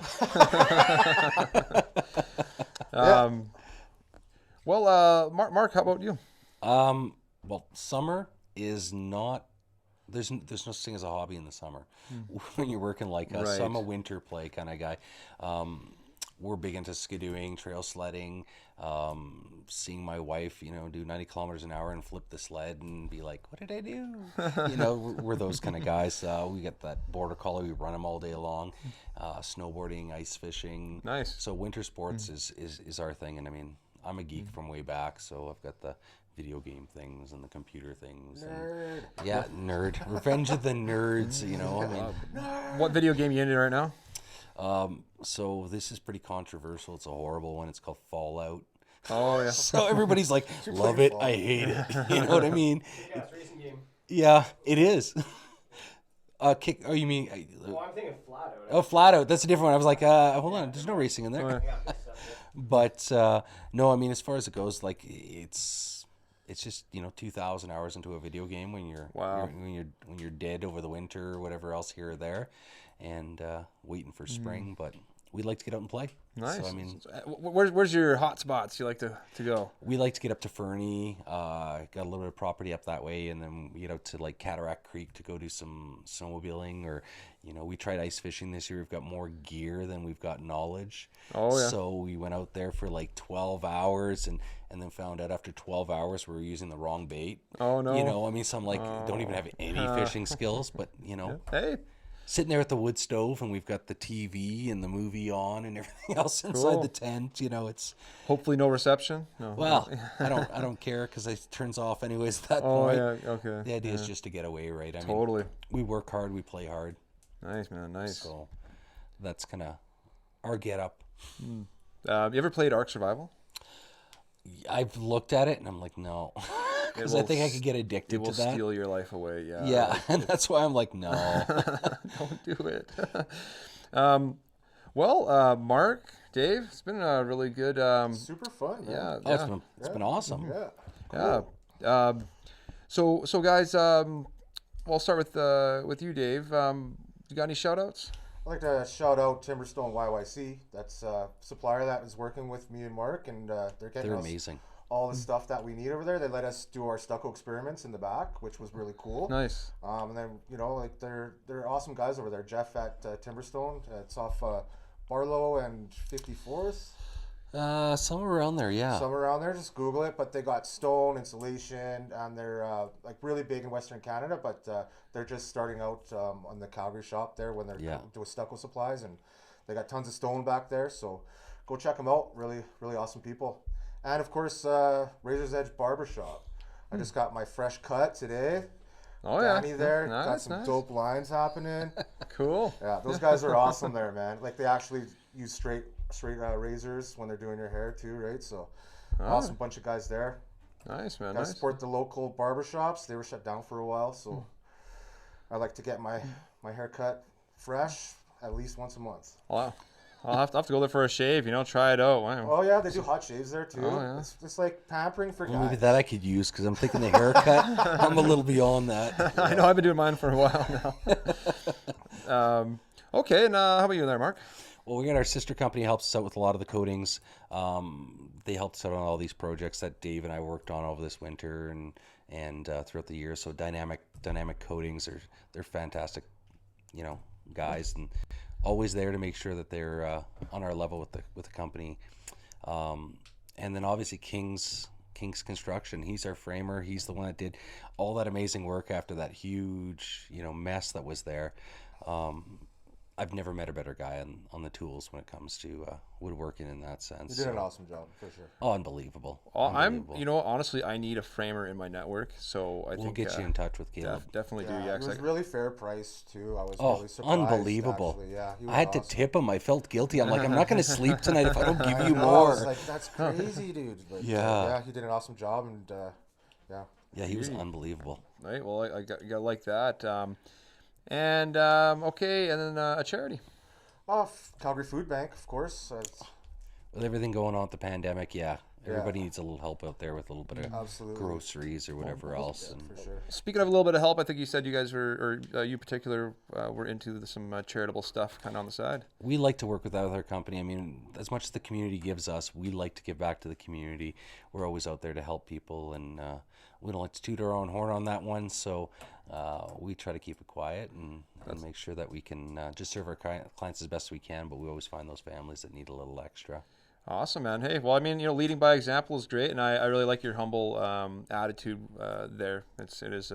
Well, Mark, how about you? Well, summer is not. There's no such thing as a hobby in the summer. When you're working like us, Right. I'm a winter play kind of guy. We're big into skidooing, trail sledding, seeing my wife, do 90 kilometers an hour and flip the sled and be like, what did I do? We're those kind of guys. We get that border collie. We run them all day long. Snowboarding, ice fishing. Nice. So winter sports is our thing. And I mean, I'm a geek from way back, so I've got the video game things and the computer things. Nerd. And, yeah, nerd. Revenge of the Nerds, I mean. What video game you into right now? So this is pretty controversial. It's a horrible one. It's called Fallout. Oh, yeah. So everybody's like, love it, I hate it. You know what I mean? Yeah, it's a racing game. Yeah, it is. You mean... Well, I'm thinking Flat Out. Oh, Flat Out. That's a different one. I was like, hold on. There's no racing in there. Yeah, mixed up, yeah. But no, I mean, as far as it goes, like it's just 2,000 hours into a video game when you're dead over the winter or whatever else here or there, and waiting for spring. But we like to get out and play. Nice. So I mean, where's your hot spots you like to go? we like to get up to Fernie. Got a little bit of property up that way, and then we get out to like Cataract Creek to go do some snowmobiling, or we tried ice fishing this year. We've got more gear than we've got knowledge. Oh, yeah. So we went out there for like 12 hours and then found out after 12 hours we were using the wrong bait. Oh, no. I mean, some like don't even have any fishing skills, but Hey. sitting there at the wood stove, and we've got the TV and the movie on and everything else inside Cool. the tent. You know, it's Hopefully no reception. No. well, I don't care because it turns off anyways at that Oh point. yeah. Okay. The idea is just to get away, right? I mean, Totally. we work hard, we play hard, Nice, man. Nice. so that's kind of our get up. You ever played Ark Survival? I've looked at it and I'm like, no, because I will think I could get It addicted will to that. steal your life away. Yeah. Yeah, and that's why I'm like, no. Don't do it. Mark, Dave, it's been a really good. Super fun, man. Yeah. Oh, it's been awesome. Yeah. Yeah. So guys, I'll start with you, Dave. You got any shout outs? I'd like to shout out Timberstone YYC. That's a supplier that is working with me and Mark, and they're getting They're us amazing. all the stuff that we need over there. They let us do our stucco experiments in the back, which was really cool. Nice. And then like they're awesome guys over there. Jeff at Timberstone. It's off Barlow and 54th. Somewhere around there, yeah. Somewhere around there, just Google it. But they got stone insulation, and they're like really big in Western Canada. But they're just starting out on the Calgary shop there when they're doing stucco supplies, and they got tons of stone back there. So go check them out. Really, really awesome people. And of course, Razor's Edge Barbershop. I just got my fresh cut today. Oh Danny yeah. there Nice, got some nice. dope lines happening. Cool. Yeah, those guys are awesome there, man. Like they actually use straight razors when they're doing your hair too, right? So awesome bunch of guys there. Nice, man. Gotta Nice. support the local barbershops. They were shut down for a while, so I like to get my hair cut fresh at least once a month. Wow. I'll have to go there for a shave. Try it out. Wow. Oh yeah, they do hot shaves there too. Oh, yeah. It's just like pampering for Well, guys. maybe that I could use because I'm thinking the haircut. I'm a little beyond that. I know I've been doing mine for a while now. Okay, and how about you there, Mark? Well, we got our sister company helps us out with a lot of the coatings. They helped us out on all these projects that Dave and I worked on over this winter and throughout the year. So dynamic coatings they're fantastic, guys, and always there to make sure that they're on our level with the company. And then obviously King's Construction. He's our framer. He's the one that did all that amazing work after that huge mess that was there. I've never met a better guy on the tools when it comes to woodworking in that sense. You did an awesome job for sure. Oh, unbelievable. Honestly, I need a framer in my network, so I We'll think get you in touch with Caleb. definitely do. Yeah, Yeah, it 'cause was really fair price too. I was Oh, really surprised. unbelievable. Actually. Yeah, he was I had to awesome. tip him. I felt guilty. I'm like, I'm not going to sleep tonight if I don't give you I know, I more. was like, that's crazy, dude. But, Yeah. he did an awesome job, and yeah. Yeah, he was unbelievable. right. Well, I got like that. Okay, and then a charity. Calgary Food Bank, of course. With everything going on with the pandemic, everybody needs a little help out there with a little bit of Absolutely. groceries or whatever else. And For sure. Speaking of a little bit of help, I think you said you guys were, or you particular, were into some charitable stuff kind of on the side. we like to work with our company. I mean, as much as the community gives us, we like to give back to the community. We're always out there to help people, and we don't like to toot our own horn on that one. So we try to keep it quiet and make sure that we can just serve our clients as best we can. But we always find those families that need a little extra. Awesome, man. Hey, well, I mean, leading by example is great, and I really like your humble attitude there. It is.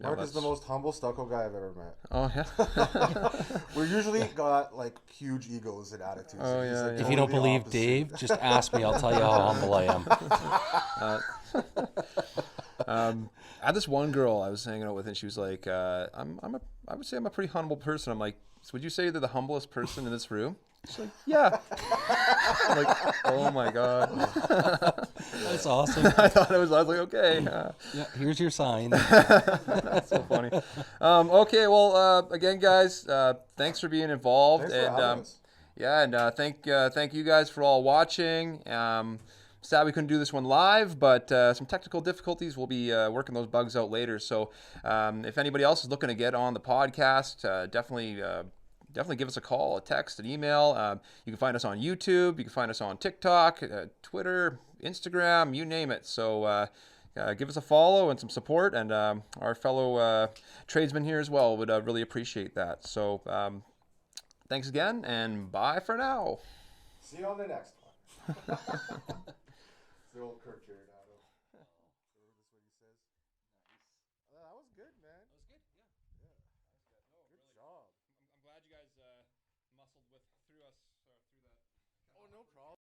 Mark is the most humble stucco guy I've ever met. Oh yeah. We usually got like huge egos and attitudes. Oh, He's, yeah, like, yeah. If you don't totally believe opposite. Dave, just ask me. I'll tell you how humble I am. I had this one girl I was hanging out with, and she was like, I would say I'm a pretty humble person. I'm like, so would you say you're the humblest person in this room? She's like, yeah. I'm like, oh my god. That's awesome. I was like, okay. Yeah, here's your sign. That's so funny. Okay, well, again, guys, thanks for being involved, Thanks for having us. yeah, and thank you guys for all watching. Sad we couldn't do this one live, but some technical difficulties. We'll be working those bugs out later. So if anybody else is looking to get on the podcast, definitely give us a call, a text, an email. You can find us on YouTube. You can find us on TikTok, Twitter, Instagram, you name it. So give us a follow and some support. And our fellow tradesmen here as well would really appreciate that. So thanks again, and bye for now. See you on the next one. The old Kirk Giordano. That's what he says. That was good, man. That was good. Yeah. Good job. through us through that. Oh, no problem.